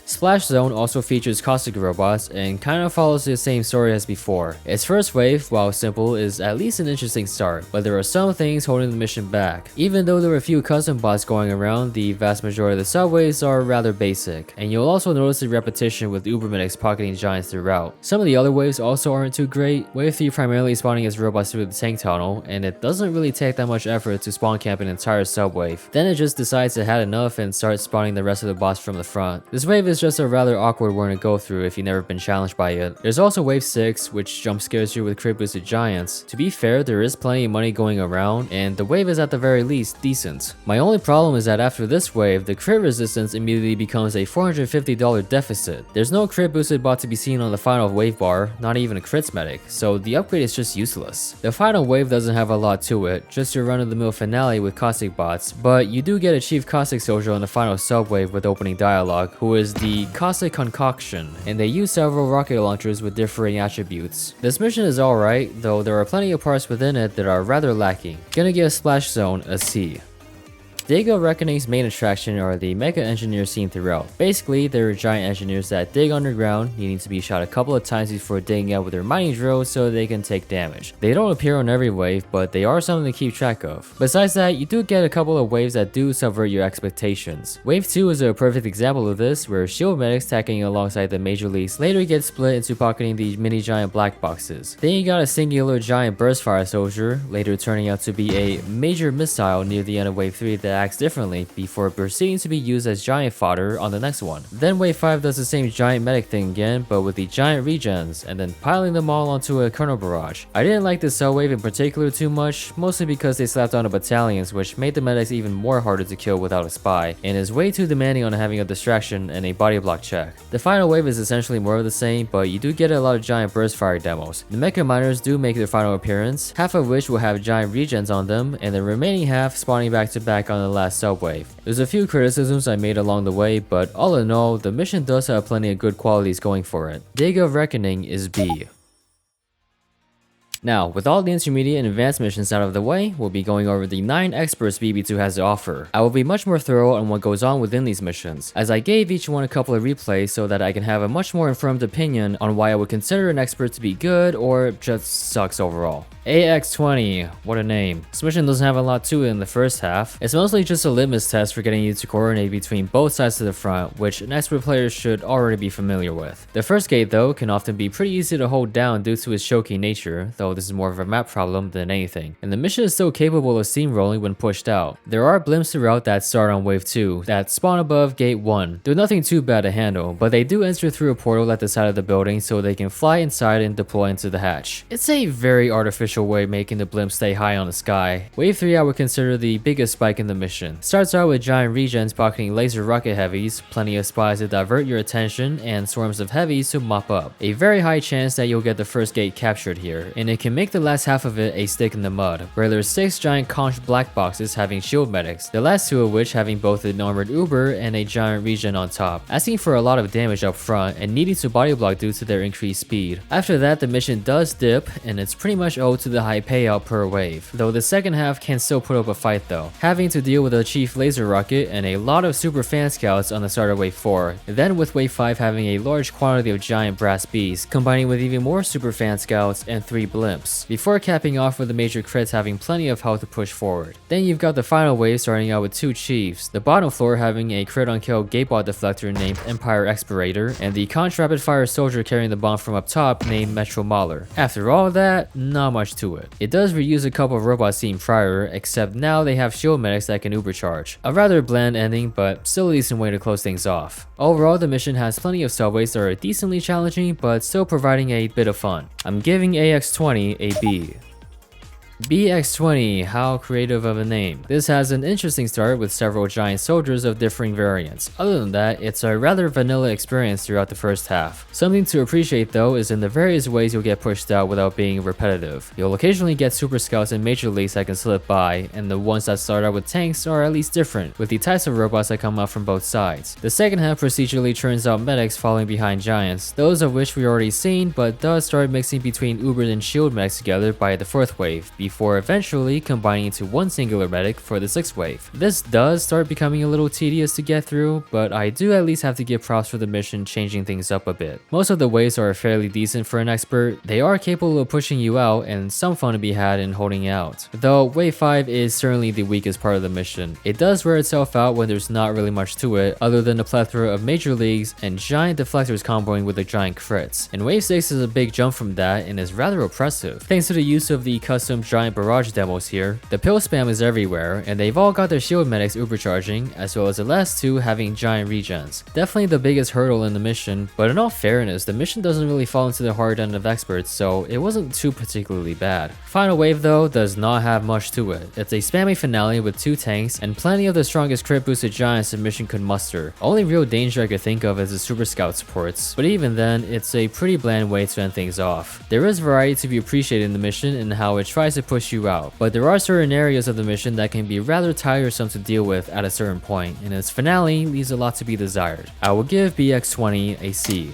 Splash Zone also features caustic robots and kind of follows the same story as before. Its first wave, while simple, is at least an interesting start, but there are some things holding the mission back. Even though there are a few custom bots going around, the vast majority of the subways are rather basic, and you'll also notice the repetition with Uber medics pocketing giants throughout. Some of the other waves also aren't too great, wave 3 primarily spawning as robots through the tank tunnel, and it doesn't really take that much effort to spawn camp an entire subwave. Then it just decides it had enough and starts spawning the rest of the bots from the front. This wave is is just a rather awkward one to go through if you've never been challenged by it. There's also Wave 6, which jump scares you with crit boosted giants. To be fair, there is plenty of money going around, and the wave is at the very least decent. My only problem is that after this wave, the crit resistance immediately becomes a $450 deficit. There's no crit boosted bot to be seen on the final wave bar, not even a crits medic, so the upgrade is just useless. The final wave doesn't have a lot to it, just your run-of-the-mill finale with caustic bots, but you do get a Chief Caustic Soldier on the final subwave with opening dialogue, who is the Caustic Concoction, and they use several rocket launchers with differing attributes. This mission is alright, though there are plenty of parts within it that are rather lacking. Gonna give Splash Zone a C. Dig of Reckoning's main attraction are the mecha engineers seen throughout. Basically, they're giant engineers that dig underground, needing to be shot a couple of times before digging out with their mining drills so they can take damage. They don't appear on every wave, but they are something to keep track of. Besides that, you do get a couple of waves that do subvert your expectations. Wave 2 is a perfect example of this, where shield medics tacking alongside the major leagues later get split into pocketing the mini giant black boxes. Then you got a singular giant burst fire soldier, later turning out to be a major missile near the end of wave 3 that acts differently before proceeding to be used as giant fodder on the next one. Then wave 5 does the same giant medic thing again, but with the giant regens, and then piling them all onto a kernel barrage. I didn't like the cell wave in particular too much, mostly because they slapped on the battalions, which made the medics even more harder to kill without a spy, and is way too demanding on having a distraction and a body block check. The final wave is essentially more of the same, but you do get a lot of giant burst fire demos. The mecha miners do make their final appearance, half of which will have giant regens on them, and the remaining half spawning back to back on the last subwave. There's a few criticisms I made along the way, but all in all, the mission does have plenty of good qualities going for it. Dig of Reckoning is B. Now, with all the intermediate and advanced missions out of the way, we'll be going over the 9 experts BB2 has to offer. I will be much more thorough on what goes on within these missions, as I gave each one a couple of replays so that I can have a much more informed opinion on why I would consider an expert to be good or just sucks overall. AX20, what a name. This mission doesn't have a lot to it in the first half. It's mostly just a litmus test for getting you to coordinate between both sides of the front, which an expert player should already be familiar with. The first gate though can often be pretty easy to hold down due to its choky nature, though this is more of a map problem than anything, and the mission is still capable of steamrolling when pushed out. There are blimps throughout that start on wave 2 that spawn above gate 1. They're nothing too bad to handle, but they do enter through a portal at the side of the building so they can fly inside and deploy into the hatch. It's a very artificial way making the blimp stay high on the sky. Wave 3 I would consider the biggest spike in the mission. Starts out with giant regens pocketing laser rocket heavies, plenty of spies to divert your attention, and swarms of heavies to mop up. A very high chance that you'll get the first gate captured here, and it can make the last half of it a stick in the mud, where there's 6 giant conch black boxes having shield medics, the last 2 of which having both an armored uber and a giant regen on top, asking for a lot of damage up front and needing to body block due to their increased speed. After that, the mission does dip, and it's pretty much owed to the high payout per wave, though the second half can still put up a fight though, having to deal with a chief laser rocket and a lot of super fan scouts on the start of wave 4, then with wave 5 having a large quantity of giant brass bees, combining with even more super fan scouts and 3 blimps, before capping off with the major crits having plenty of health to push forward. Then you've got the final wave starting out with 2 chiefs, the bottom floor having a crit on kill gatebot deflector named Empire Expirator, and the conch rapid fire soldier carrying the bomb from up top named Metro Mauler. After all that, not much to it. It does reuse a couple of robots seen prior, except now they have shield medics that can ubercharge. A rather bland ending, but still a decent way to close things off. Overall, the mission has plenty of subways that are decently challenging, but still providing a bit of fun. I'm giving AX20 a B. BX20, how creative of a name. This has an interesting start with several giant soldiers of differing variants. Other than that, it's a rather vanilla experience throughout the first half. Something to appreciate though is in the various ways you'll get pushed out without being repetitive. You'll occasionally get super scouts and major leagues that can slip by, and the ones that start out with tanks are at least different, with the types of robots that come out from both sides. The second half procedurally turns out medics following behind giants, those of which we already seen, but does start mixing between Uber and shield medics together by the 4th wave, before eventually combining into one singular medic for the 6th wave. This does start becoming a little tedious to get through, but I do at least have to give props for the mission changing things up a bit. Most of the waves are fairly decent for an expert. They are capable of pushing you out and some fun to be had in holding out. Though wave 5 is certainly the weakest part of the mission. It does wear itself out when there's not really much to it other than a plethora of major leagues and giant deflectors comboing with the giant crits. And wave 6 is a big jump from that and is rather oppressive, thanks to the use of the custom giant barrage demos here. The pill spam is everywhere, and they've all got their shield medics ubercharging, as well as the last two having giant regens. Definitely the biggest hurdle in the mission, but in all fairness, the mission doesn't really fall into the hard end of experts, so it wasn't too particularly bad. Final wave though does not have much to it. It's a spammy finale with 2 tanks and plenty of the strongest crit boosted giants the mission could muster. Only real danger I could think of is the super scout supports, but even then, it's a pretty bland way to end things off. There is variety to be appreciated in the mission and how it tries to push you out, but there are certain areas of the mission that can be rather tiresome to deal with at a certain point, and its finale leaves a lot to be desired. I will give BX20 a C.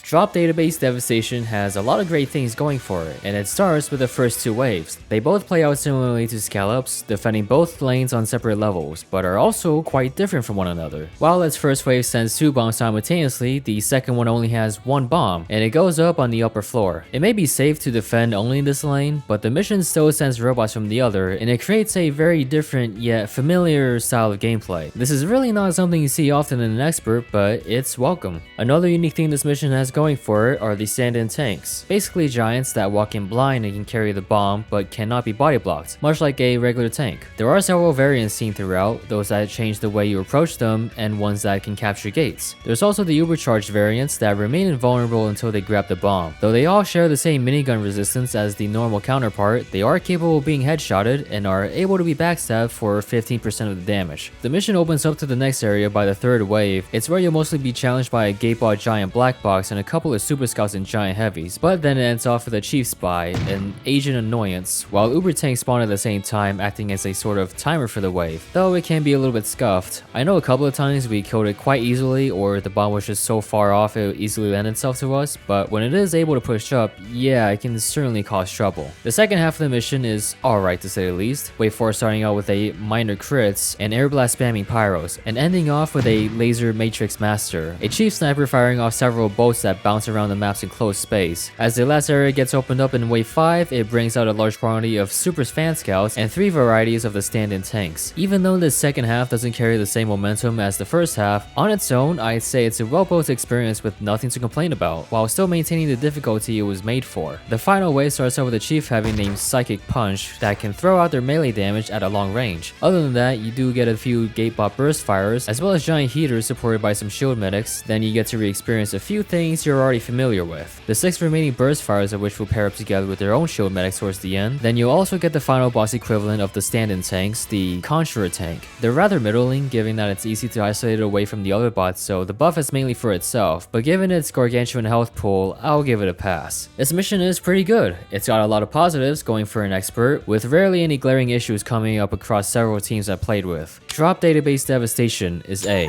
Drop Database Devastation has a lot of great things going for it, and it starts with the first 2 waves. They both play out similarly to Scallops, defending both lanes on separate levels, but are also quite different from one another. While its first wave sends 2 bombs simultaneously, the second one only has 1 bomb, and it goes up on the upper floor. It may be safe to defend only in this lane, but the mission still sends robots from the other, and it creates a very different yet familiar style of gameplay. This is really not something you see often in an expert, but it's welcome. Another unique thing this mission has going for it are the stand-in tanks, basically giants that walk in blind and can carry the bomb but cannot be body blocked, much like a regular tank. There are several variants seen throughout, those that change the way you approach them and ones that can capture gates. There's also the ubercharged variants that remain invulnerable until they grab the bomb. Though they all share the same minigun resistance as the normal counterpart, they are capable of being headshotted and are able to be backstabbed for 15% of the damage. The mission opens up to the next area by the 3rd wave. It's where you'll mostly be challenged by a gatebot giant black box and a couple of super scouts and giant heavies, but then it ends off with a chief spy, an agent annoyance, while uber tanks spawn at the same time, acting as a sort of timer for the wave, though it can be a little bit scuffed. I know a couple of times we killed it quite easily, or the bomb was just so far off it would easily lend itself to us, but when it is able to push up, yeah, it can certainly cause trouble. The second half of the mission is alright to say the least. Wave 4 starting out with a minor crits and air blast spamming pyros, and ending off with a laser matrix master, a chief sniper firing off several bolts that bounce around the maps in closed space. As the last area gets opened up in wave 5, it brings out a large quantity of super fan scouts and 3 varieties of the stand-in tanks. Even though this second half doesn't carry the same momentum as the first half, on its own I'd say it's a well-built experience with nothing to complain about, while still maintaining the difficulty it was made for. The final wave starts out with a chief heavy named Psychic Punch that can throw out their melee damage at a long range. Other than that, you do get a few gatebot burst fires, as well as giant heaters supported by some shield medics. Then you get to re-experience a few things you're already familiar with. The 6 remaining burst fires of which will pair up together with their own shield medics towards the end. Then you'll also get the final boss equivalent of the stand-in tanks, the Conjurer tank. They're rather middling, given that it's easy to isolate it away from the other bots, so the buff is mainly for itself, but given its gargantuan health pool, I'll give it a pass. This mission is pretty good. It's got a lot of positives going for an expert, with rarely any glaring issues coming up across several teams I played with. Drop Database Devastation is A.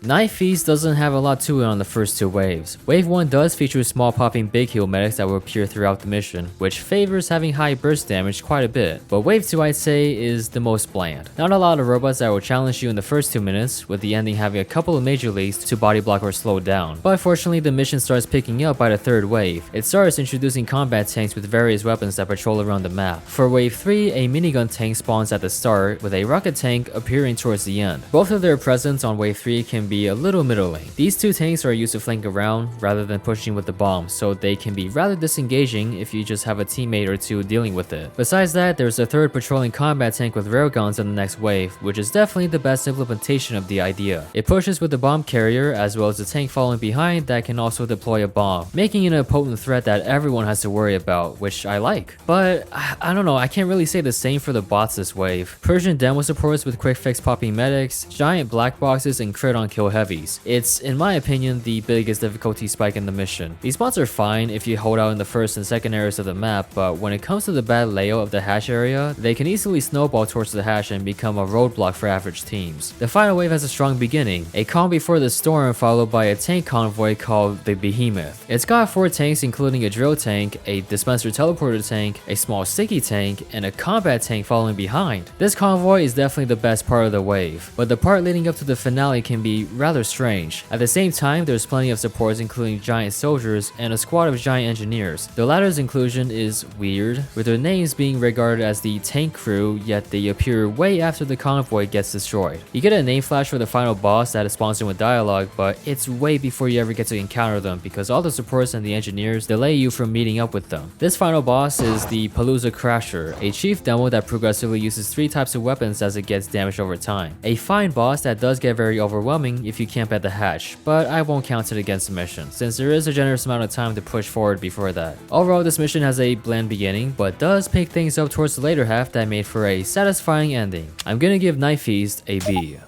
Night Feast doesn't have a lot to it on the first 2 waves. Wave 1 does feature small popping big heal medics that will appear throughout the mission, which favors having high burst damage quite a bit, but Wave 2 I'd say is the most bland. Not a lot of robots that will challenge you in the first 2 minutes, with the ending having a couple of major leads to body block or slow down. But fortunately the mission starts picking up by the 3rd wave. It starts introducing combat tanks with various weapons that patrol around the map. For Wave 3, a minigun tank spawns at the start, with a rocket tank appearing towards the end. Both of their presence on Wave 3 can be a little middling. These 2 tanks are used to flank around rather than pushing with the bomb, so they can be rather disengaging if you just have a teammate or 2 dealing with it. Besides that, there's a 3rd patrolling combat tank with railguns on the next wave, which is definitely the best implementation of the idea. It pushes with the bomb carrier as well as the tank following behind that can also deploy a bomb, making it a potent threat that everyone has to worry about, which I like. But I don't know, I can't really say the same for the bots this wave. Persian demo supports with quick fix popping medics, giant black boxes, and crit on kill heavy. It's, in my opinion, the biggest difficulty spike in the mission. These spots are fine if you hold out in the first and second areas of the map, but when it comes to the bad layout of the hash area, they can easily snowball towards the hash and become a roadblock for average teams. The final wave has a strong beginning, a calm before the storm followed by a tank convoy called the Behemoth. It's got 4 tanks including a drill tank, a dispenser teleporter tank, a small sticky tank, and a combat tank following behind. This convoy is definitely the best part of the wave, but the part leading up to the finale can be rather strange. At the same time, there's plenty of supports including giant soldiers and a squad of giant engineers. The latter's inclusion is weird, with their names being regarded as the tank crew, yet they appear way after the convoy gets destroyed. You get a name flash for the final boss that is sponsored with dialogue, but it's way before you ever get to encounter them because all the supports and the engineers delay you from meeting up with them. This final boss is the Palooza Crasher, a chief demo that progressively uses 3 types of weapons as it gets damaged over time. A fine boss that does get very overwhelming if you camp at the hatch, but I won't count it against the mission, since there is a generous amount of time to push forward before that. Overall, this mission has a bland beginning, but does pick things up towards the later half that made for a satisfying ending. I'm gonna give Night Feast a B.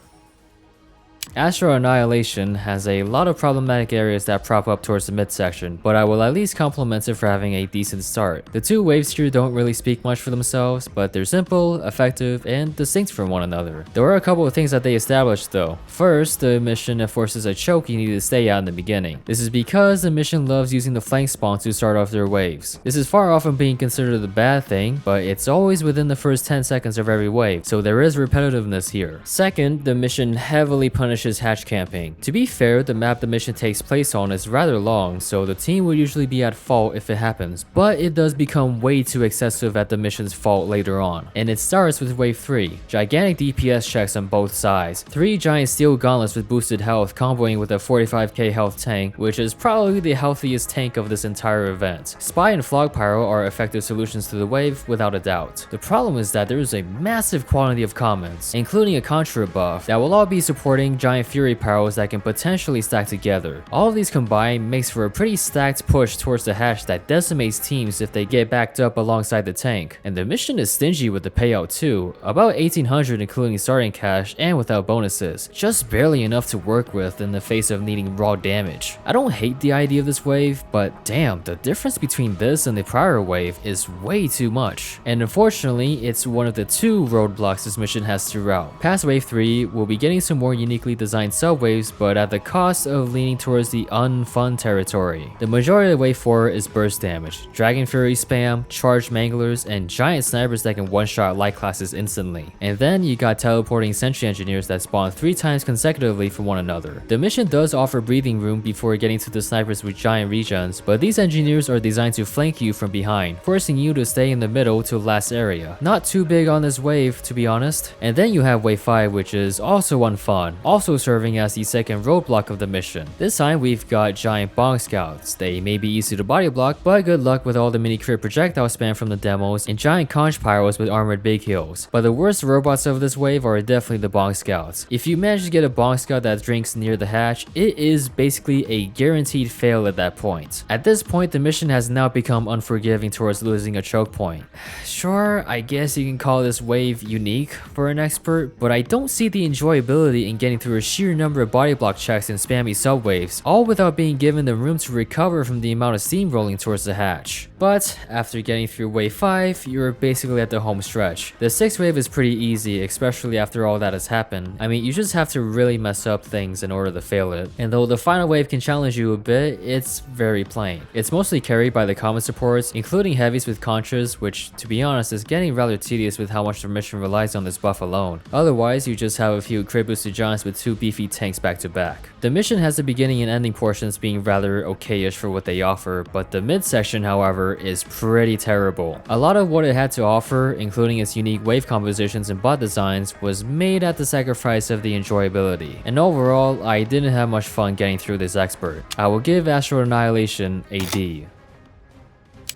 Astral Annihilation has a lot of problematic areas that prop up towards the midsection, but I will at least compliment it for having a decent start. The 2 waves here don't really speak much for themselves, but they're simple, effective, and distinct from one another. There are a couple of things that they established though. First, the mission enforces a choke you need to stay out in the beginning. This is because the mission loves using the flank spawn to start off their waves. This is far off from being considered a bad thing, but it's always within the first 10 seconds of every wave, so there is repetitiveness here. Second, the mission heavily punishes hatch camping. To be fair, the map the mission takes place on is rather long, so the team would usually be at fault if it happens, but it does become way too excessive at the mission's fault later on. And it starts with wave 3, gigantic DPS checks on both sides, 3 giant steel gauntlets with boosted health comboing with a 45k health tank, which is probably the healthiest tank of this entire event. Spy and Flog Pyro are effective solutions to the wave without a doubt. The problem is that there is a massive quantity of commons, including a Contra buff, that will all be supporting giant Fury Pyros that can potentially stack together. All of these combined makes for a pretty stacked push towards the hatch that decimates teams if they get backed up alongside the tank. And the mission is stingy with the payout too, about 1800 including starting cash and without bonuses, just barely enough to work with in the face of needing raw damage. I don't hate the idea of this wave, but damn, the difference between this and the prior wave is way too much. And unfortunately, it's one of the 2 roadblocks this mission has throughout. Past wave 3, we'll be getting some more uniquely designed subwaves, but at the cost of leaning towards the unfun territory. The majority of wave 4 is burst damage, Dragon Fury spam, charged manglers, and giant snipers that can one-shot light classes instantly. And then you got teleporting sentry engineers that spawn 3 times consecutively from one another. The mission does offer breathing room before getting to the snipers with giant regens, but these engineers are designed to flank you from behind, forcing you to stay in the middle to last area. Not too big on this wave, to be honest. And then you have wave 5, which is also unfun, also serving as the second roadblock of the mission. This time we've got giant bong scouts. They may be easy to body block, but good luck with all the mini crit projectile spam from the demos and giant conch pyros with armored big heals. But the worst robots of this wave are definitely the bong scouts. If you manage to get a bong scout that drinks near the hatch, it is basically a guaranteed fail at that point. At this point, the mission has now become unforgiving towards losing a choke point. Sure, I guess you can call this wave unique for an expert, but I don't see the enjoyability in getting through a sheer number of body block checks and spammy subwaves, all without being given the room to recover from the amount of steam rolling towards the hatch. But after getting through wave 5, you're basically at the home stretch. The 6th wave is pretty easy, especially after all that has happened. I mean, you just have to really mess up things in order to fail it. And though the final wave can challenge you a bit, it's very plain. It's mostly carried by the common supports, including heavies with Contras, which to be honest is getting rather tedious with how much the mission relies on this buff alone. Otherwise, you just have a few crit boosted giants with 2 beefy tanks back to back. The mission has the beginning and ending portions being rather okayish for what they offer, but the midsection, however, is pretty terrible. A lot of what it had to offer, including its unique wave compositions and bot designs, was made at the sacrifice of the enjoyability. And overall, I didn't have much fun getting through this expert. I will give Astral Annihilation a D.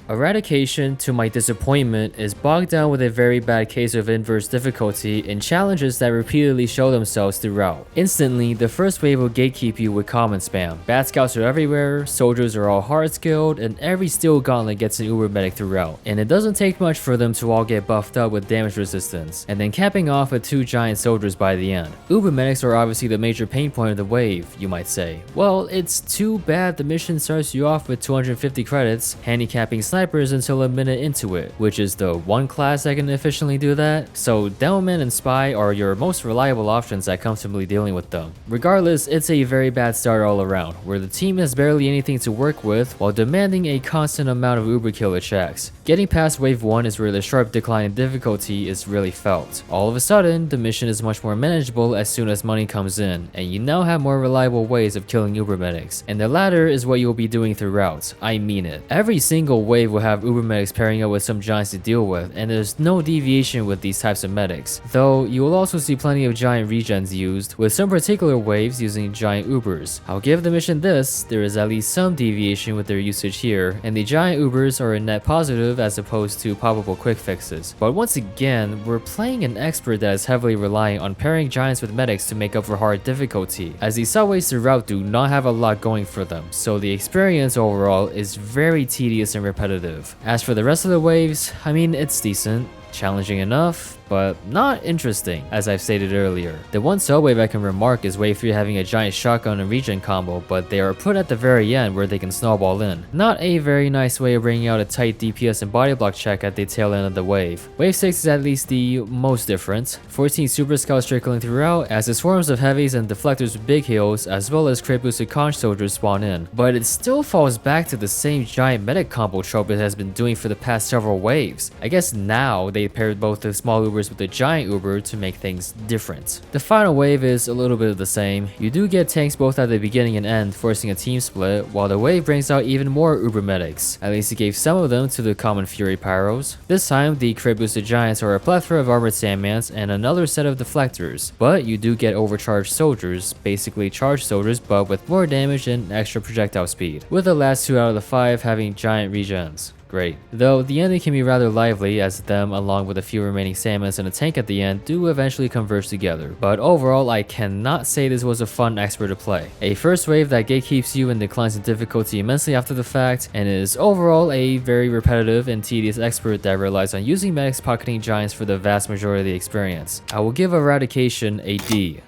Eradication, to my disappointment, is bogged down with a very bad case of inverse difficulty and challenges that repeatedly show themselves throughout. Instantly, the first wave will gatekeep you with common spam. Bad scouts are everywhere, soldiers are all hard skilled, and every steel gauntlet gets an uber medic throughout. And it doesn't take much for them to all get buffed up with damage resistance, and then capping off with 2 giant soldiers by the end. Uber medics are obviously the major pain point of the wave, you might say. Well, it's too bad the mission starts you off with 250 credits, handicapping snipers until a minute into it, which is the one class that can efficiently do that. So Demoman and Spy are your most reliable options at comfortably dealing with them. Regardless, it's a very bad start all around, where the team has barely anything to work with while demanding a constant amount of uber kill checks. Getting past wave 1 is where the sharp decline in difficulty is really felt. All of a sudden, the mission is much more manageable as soon as money comes in, and you now have more reliable ways of killing uber medics, and the latter is what you will be doing throughout. I mean it. Every single wave will have uber medics pairing up with some giants to deal with, and there's no deviation with these types of medics, though you will also see plenty of giant regens used, with some particular waves using giant ubers. I'll give the mission this, there is at least some deviation with their usage here, and the giant ubers are a net positive as opposed to probable quick fixes. But once again, we're playing an expert that is heavily relying on pairing giants with medics to make up for hard difficulty, as the subways throughout do not have a lot going for them, so the experience overall is very tedious and repetitive. As for the rest of the waves, I mean, it's decent. Challenging enough, but not interesting, as I've stated earlier. The one sub-wave I can remark is wave 3 having a giant shotgun and regen combo, but they are put at the very end where they can snowball in. Not a very nice way of bringing out a tight DPS and body block check at the tail end of the wave. Wave 6 is at least the most different. 14 super scouts trickling throughout as the swarms of heavies and deflectors with big heals as well as crit boosted conch soldiers spawn in. But it still falls back to the same giant medic combo trope it has been doing for the past several waves. I guess now they paired both the small ubers with the giant uber to make things different. The final wave is a little bit of the same. You do get tanks both at the beginning and end, forcing a team split, while the wave brings out even more uber medics. At least it gave some of them to the common fury pyros. This time the crit boosted giants are a plethora of armored sandmans and another set of deflectors, but you do get overcharged soldiers, basically charged soldiers but with more damage and extra projectile speed, with the last 2 out of the 5 having giant regens. Great. Though the ending can be rather lively as them along with a few remaining salmons and a tank at the end do eventually converge together, but overall I cannot say this was a fun expert to play. A first wave that gatekeeps you and declines in difficulty immensely after the fact, and is overall a very repetitive and tedious expert that relies on using medics pocketing giants for the vast majority of the experience. I will give Eradication a D.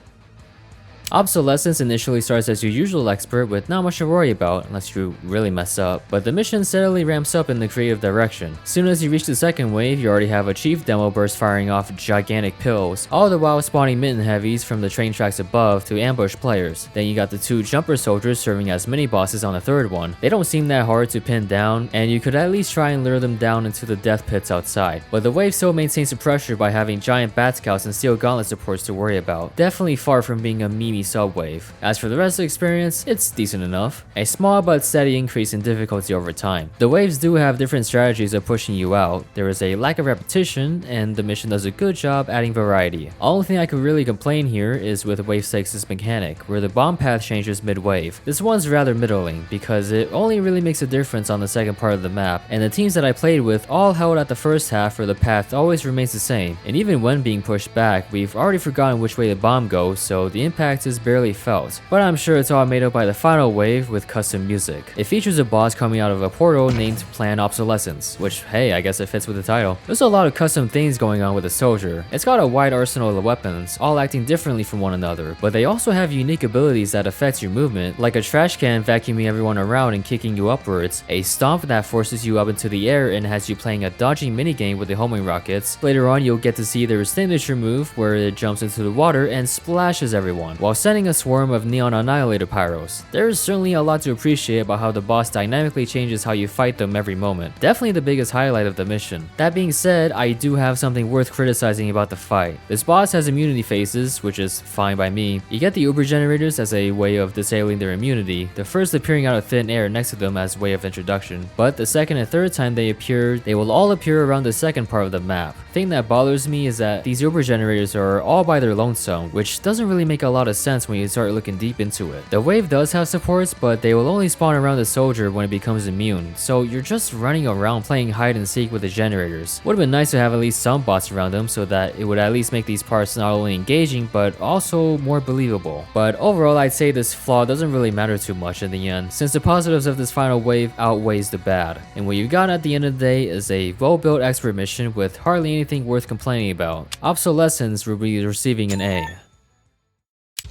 Obsolescence initially starts as your usual expert with not much to worry about unless you really mess up, but the mission steadily ramps up in the creative direction. Soon as you reach the second wave, you already have a chief demo burst firing off gigantic pills, all the while spawning mitten heavies from the train tracks above to ambush players. Then you got the 2 jumper soldiers serving as mini bosses on the third one. They don't seem that hard to pin down, and you could at least try and lure them down into the death pits outside, but the wave still maintains the pressure by having giant bat scouts and steel gauntlet supports to worry about. Definitely far from being a meme subwave. As for the rest of the experience, it's decent enough. A small but steady increase in difficulty over time. The waves do have different strategies of pushing you out. There is a lack of repetition, and the mission does a good job adding variety. Only thing I could really complain here is with wave 6's mechanic, where the bomb path changes mid-wave. This one's rather middling, because it only really makes a difference on the second part of the map, and the teams that I played with all held at the first half where the path always remains the same, and even when being pushed back, we've already forgotten which way the bomb goes, so the impact is barely felt, but I'm sure it's all made up by the final wave with custom music. It features a boss coming out of a portal named Planned Obsolescence, which, hey, I guess it fits with the title. There's a lot of custom things going on with the soldier. It's got a wide arsenal of weapons, all acting differently from one another, but they also have unique abilities that affect your movement, like a trash can vacuuming everyone around and kicking you upwards, a stomp that forces you up into the air and has you playing a dodging minigame with the homing rockets. Later on, you'll get to see their signature move where it jumps into the water and splashes everyone, while sending a swarm of neon annihilator pyros. There's certainly a lot to appreciate about how the boss dynamically changes how you fight them every moment. Definitely the biggest highlight of the mission. That being said, I do have something worth criticizing about the fight. This boss has immunity phases, which is fine by me. You get the uber generators as a way of disabling their immunity, the first appearing out of thin air next to them as way of introduction, but the second and third time they appear, they will all appear around the second part of the map. The thing that bothers me is that these uber generators are all by their lonesome, which doesn't really make a lot of sense when you start looking deep into it. The wave does have supports, but they will only spawn around the soldier when it becomes immune, so you're just running around playing hide and seek with the generators. Would have been nice to have at least some bots around them so that it would at least make these parts not only engaging but also more believable. But overall, I'd say this flaw doesn't really matter too much in the end, since the positives of this final wave outweighs the bad, and what you got at the end of the day is a well-built expert mission with hardly anything worth complaining about. Obsolescence will be receiving an A.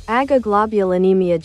Agaglobulinemia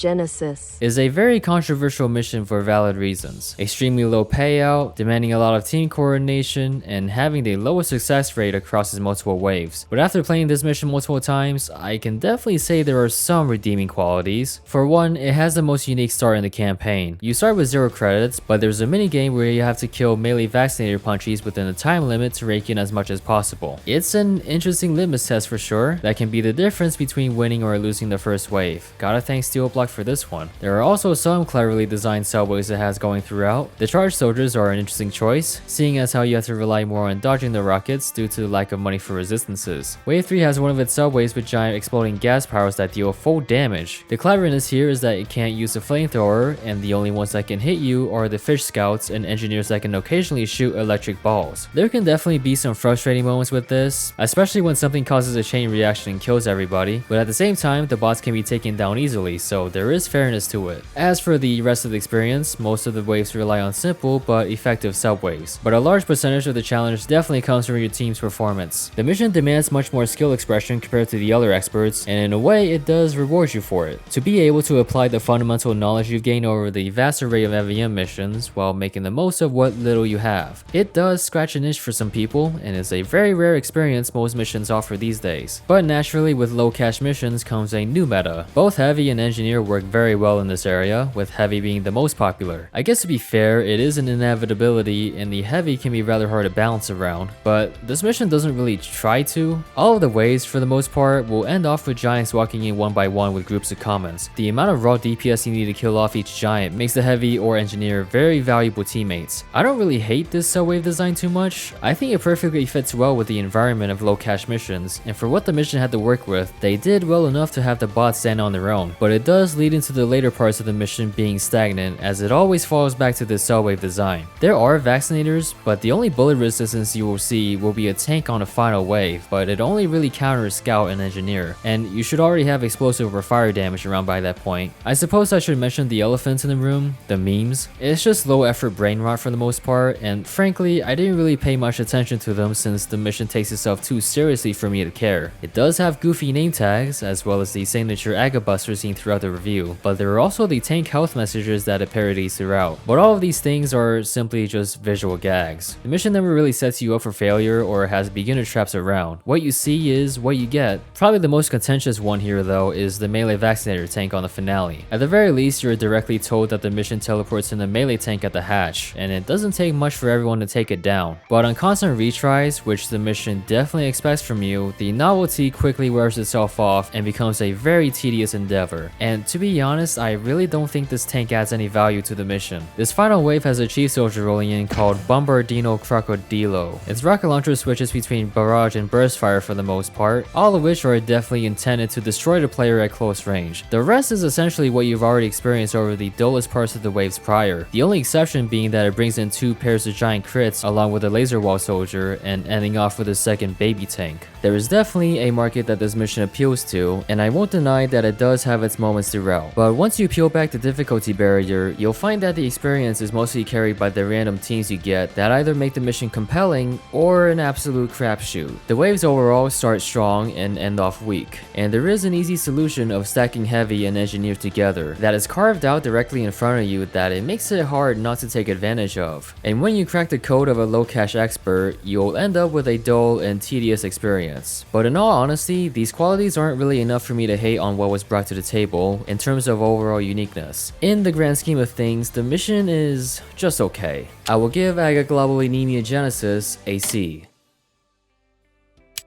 is a very controversial mission for valid reasons. Extremely low payout, demanding a lot of team coordination, and having the lowest success rate across its multiple waves. But after playing this mission multiple times, I can definitely say there are some redeeming qualities. For one, it has the most unique start in the campaign. You start with 0 credits, but there's a minigame where you have to kill melee vaccinator punchies within a time limit to rake in as much as possible. It's an interesting litmus test for sure, that can be the difference between winning or losing the first wave. Gotta thank Steelblock for this one. There are also some cleverly designed subways it has going throughout. The charge soldiers are an interesting choice, seeing as how you have to rely more on dodging the rockets due to the lack of money for resistances. Wave 3 has one of its subways with giant exploding gas powers that deal full damage. The cleverness here is that it can't use a flamethrower, and the only ones that can hit you are the fish scouts and engineers that can occasionally shoot electric balls. There can definitely be some frustrating moments with this, especially when something causes a chain reaction and kills everybody, but at the same time the bots can be taken down easily, so there is fairness to it. As for the rest of the experience, most of the waves rely on simple but effective subwaves, but a large percentage of the challenge definitely comes from your team's performance. The mission demands much more skill expression compared to the other experts, and in a way it does reward you for it. To be able to apply the fundamental knowledge you've gained over the vast array of MvM missions while making the most of what little you have. It does scratch an itch for some people, and is a very rare experience most missions offer these days. But naturally, with low cash missions comes a new meta. Both Heavy and Engineer work very well in this area, with Heavy being the most popular. I guess to be fair, it is an inevitability, and the Heavy can be rather hard to balance around, but this mission doesn't really try to. All of the waves, for the most part, will end off with giants walking in one by one with groups of commons. The amount of raw DPS you need to kill off each giant makes the Heavy or Engineer very valuable teammates. I don't really hate this subwave design too much. I think it perfectly fits well with the environment of low cash missions, and for what the mission had to work with, they did well enough to have the bots stand on their own. But it does lead into the later parts of the mission being stagnant, as it always falls back to the subwave design. There are vaccinators, but the only bullet resistance you will see will be a tank on a final wave, but it only really counters Scout and Engineer, and you should already have explosive or fire damage around by that point. I suppose I should mention the elephants in the room, the memes. It's just low effort brain rot for the most part, and frankly, I didn't really pay much attention to them since the mission takes itself too seriously for me to care. It does have goofy name tags, as well as the signature Agabuster seen throughout the review, but there are also the tank health messages that it parodies throughout. But all of these things are simply just visual gags. The mission never really sets you up for failure or has beginner traps around. What you see is what you get. Probably the most contentious one here though is the melee vaccinator tank on the finale. At the very least, you're directly told that the mission teleports in the melee tank at the hatch, and it doesn't take much for everyone to take it down. But on constant retries, which the mission definitely expects from you, the novelty quickly wears itself off and becomes a very tedious endeavor. And to be honest, I really don't think this tank adds any value to the mission. This final wave has a chief soldier rolling in called Bombardino Crocodilo. Its rocket launcher switches between barrage and burst fire for the most part, all of which are definitely intended to destroy the player at close range. The rest is essentially what you've already experienced over the dullest parts of the waves prior, the only exception being that it brings in 2 pairs of giant crits along with a laser wall soldier and ending off with a second baby tank. There is definitely a market that this mission appeals to, and I won't deny that it does have its moments throughout. But once you peel back the difficulty barrier, you'll find that the experience is mostly carried by the random teams you get that either make the mission compelling or an absolute crapshoot. The waves overall start strong and end off weak, and there is an easy solution of stacking Heavy and Engineer together that is carved out directly in front of you that it makes it hard not to take advantage of. And when you crack the code of a low cash expert, you'll end up with a dull and tedious experience. But in all honesty, these qualities aren't really enough for me to hate on what was brought to the table in terms of overall uniqueness. In the grand scheme of things, the mission is just okay. I will give Agaglobulinemia Genesis a C.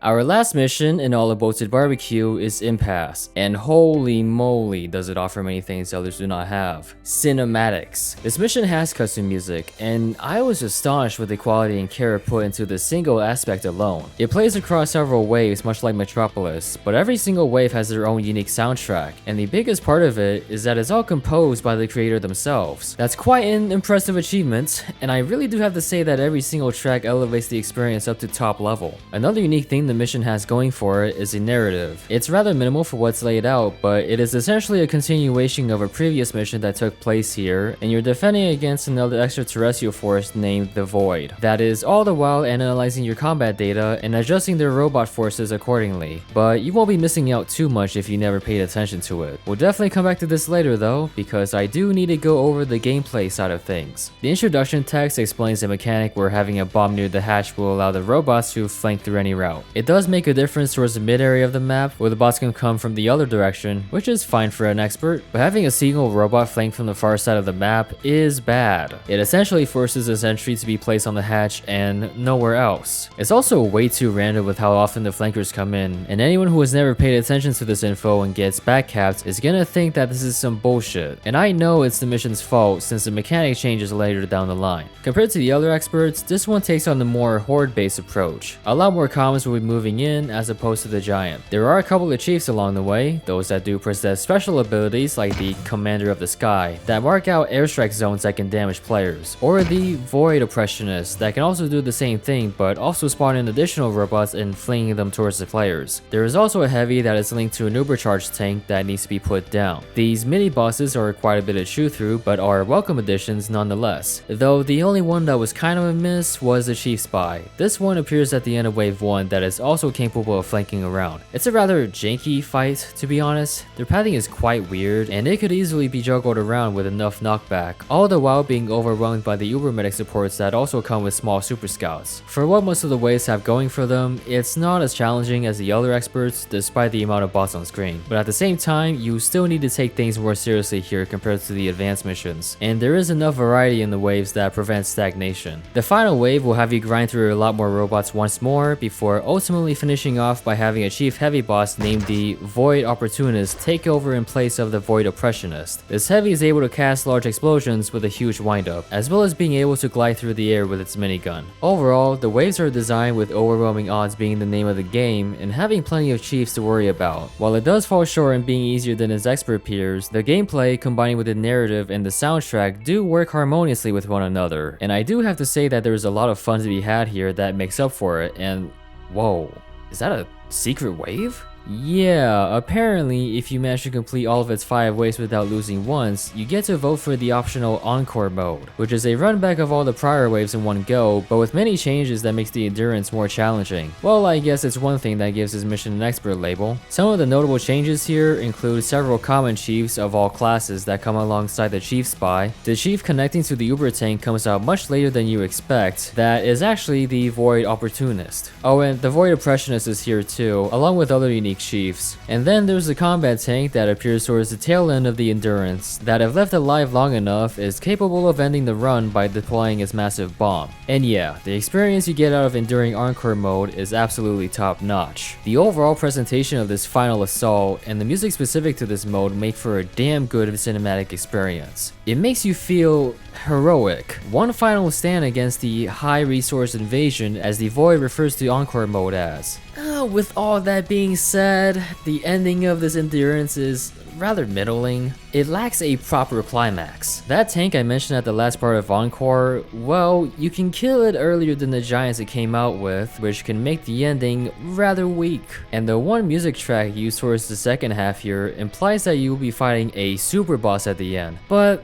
Our last mission in All Bolted Barbecue is Impasse, and holy moly does it offer many things others do not have. Cinematics. This mission has custom music, and I was astonished with the quality and care put into the single aspect alone. It plays across several waves much like Metropolis, but every single wave has their own unique soundtrack, and the biggest part of it is that it's all composed by the creator themselves. That's quite an impressive achievement, and I really do have to say that every single track elevates the experience up to top level. Another unique thing to the mission has going for it is a narrative. It's rather minimal for what's laid out, but it is essentially a continuation of a previous mission that took place here, and you're defending against another extraterrestrial force named the Void. That is all the while analyzing your combat data and adjusting their robot forces accordingly. But you won't be missing out too much if you never paid attention to it. We'll definitely come back to this later though, because I do need to go over the gameplay side of things. The introduction text explains the mechanic where having a bomb near the hatch will allow the robots to flank through any route. It does make a difference towards the mid area of the map where the bots can come from the other direction, which is fine for an expert, but having a single robot flank from the far side of the map is bad. It essentially forces a sentry to be placed on the hatch and nowhere else. It's also way too random with how often the flankers come in, and anyone who has never paid attention to this info and gets backcapped is gonna think that this is some bullshit. And I know it's the mission's fault since the mechanic changes later down the line. Compared to the other experts, this one takes on the more horde-based approach. A lot more comms will be moving in as opposed to the giant. There are a couple of chiefs along the way, those that do possess special abilities like the Commander of the Sky, that mark out airstrike zones that can damage players, or the Void Oppressionists that can also do the same thing but also spawn in additional robots and flinging them towards the players. There is also a heavy that is linked to an ubercharged tank that needs to be put down. These mini bosses are quite a bit to chew through but are welcome additions nonetheless, though the only one that was kind of a miss was the Chief Spy. This one appears at the end of wave 1 that is also capable of flanking around. It's a rather janky fight to be honest. Their pathing is quite weird and it could easily be juggled around with enough knockback, all the while being overwhelmed by the uber medic supports that also come with small super scouts. For what most of the waves have going for them, it's not as challenging as the other experts despite the amount of bots on screen, but at the same time you still need to take things more seriously here compared to the advanced missions, and there is enough variety in the waves that prevents stagnation. The final wave will have you grind through a lot more robots once more before ultimately finishing off by having a chief heavy boss named the Void Opportunist take over in place of the Void Oppressionist. This heavy is able to cast large explosions with a huge windup, as well as being able to glide through the air with its minigun. Overall, the waves are designed with overwhelming odds being the name of the game and having plenty of chiefs to worry about. While it does fall short in being easier than its expert peers, the gameplay combining with the narrative and the soundtrack do work harmoniously with one another, and I do have to say that there's a lot of fun to be had here that makes up for it. And whoa, is that a secret wave? Yeah, apparently if you manage to complete all of its 5 waves without losing once, you get to vote for the optional Encore mode, which is a run back of all the prior waves in one go, but with many changes that makes the endurance more challenging. Well, I guess it's one thing that gives this mission an expert label. Some of the notable changes here include several common chiefs of all classes that come alongside the Chief Spy. The chief connecting to the Uber tank comes out much later than you expect. That is actually the Void Opportunist. Oh, and the Void Oppressionist is here too, along with other unique chiefs. And then there's the combat tank that appears towards the tail end of the endurance that, if left alive long enough, is capable of ending the run by deploying its massive bomb. And yeah, the experience you get out of enduring Encore mode is absolutely top notch. The overall presentation of this final assault and the music specific to this mode make for a damn good cinematic experience. It makes you feel heroic. One final stand against the high resource invasion, as the Void refers to Encore mode as. With all that being said, the ending of this endurance is rather middling. It lacks a proper climax. That tank I mentioned at the last part of Encore, well, you can kill it earlier than the giants it came out with, which can make the ending rather weak. And the one music track used towards the second half here implies that you will be fighting a super boss at the end. But,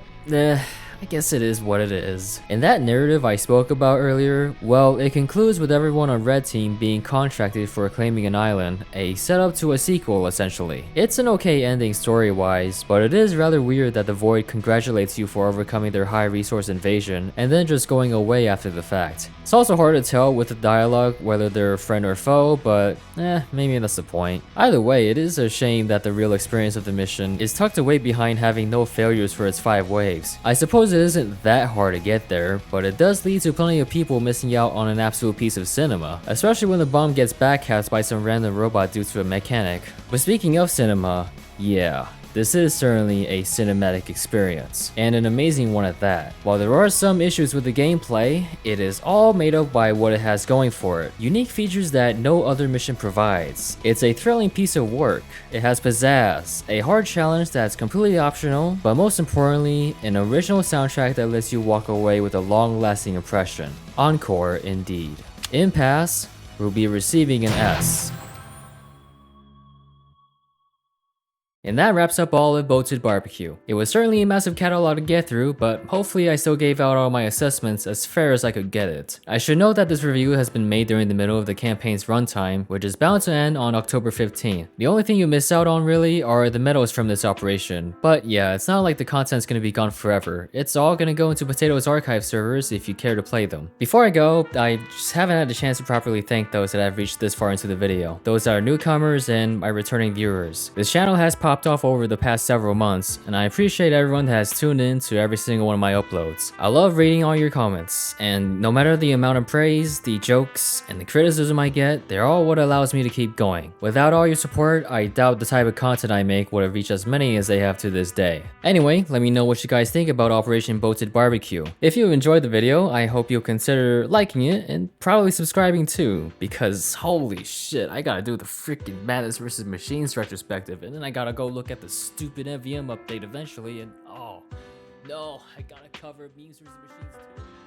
I guess it is what it is. And that narrative I spoke about earlier, well, it concludes with everyone on Red Team being contracted for claiming an island, a setup to a sequel essentially. It's an okay ending story-wise, but it is rather weird that the Void congratulates you for overcoming their high resource invasion and then just going away after the fact. It's also hard to tell with the dialogue whether they're friend or foe, but maybe that's the point. Either way, it is a shame that the real experience of the mission is tucked away behind having no failures for its 5 waves. I suppose it isn't that hard to get there, but it does lead to plenty of people missing out on an absolute piece of cinema, especially when the bomb gets backcast by some random robot due to a mechanic. But speaking of cinema, yeah, this is certainly a cinematic experience, and an amazing one at that. While there are some issues with the gameplay, it is all made up by what it has going for it. Unique features that no other mission provides. It's a thrilling piece of work. It has pizzazz, a hard challenge that's completely optional, but most importantly, an original soundtrack that lets you walk away with a long-lasting impression. Encore indeed. Impasse? will be receiving an S. And that wraps up all of Bolted Barbecue. It was certainly a massive catalog to get through, but hopefully I still gave out all my assessments as fair as I could get it. I should note that this review has been made during the middle of the campaign's runtime, which is bound to end on October 15th. The only thing you miss out on really are the medals from this operation. But yeah, it's not like the content's gonna be gone forever. It's all gonna go into Potato's archive servers if you care to play them. Before I go, I just haven't had the chance to properly thank those that have reached this far into the video. Those that are newcomers and my returning viewers. This channel has popped off over the past several months, and I appreciate everyone that has tuned in to every single one of my uploads. I love reading all your comments, and no matter the amount of praise, the jokes, and the criticism I get, they're all what allows me to keep going. Without all your support, I doubt the type of content I make would have reached as many as they have to this day. Anyway, let me know what you guys think about Operation Bolted Barbecue. If you enjoyed the video, I hope you'll consider liking it and probably subscribing too, because holy shit, I gotta do the freaking Madness vs. Machines retrospective, and then I gotta go look at the stupid MvM update eventually, and oh no, I gotta cover memes vs. Machines too.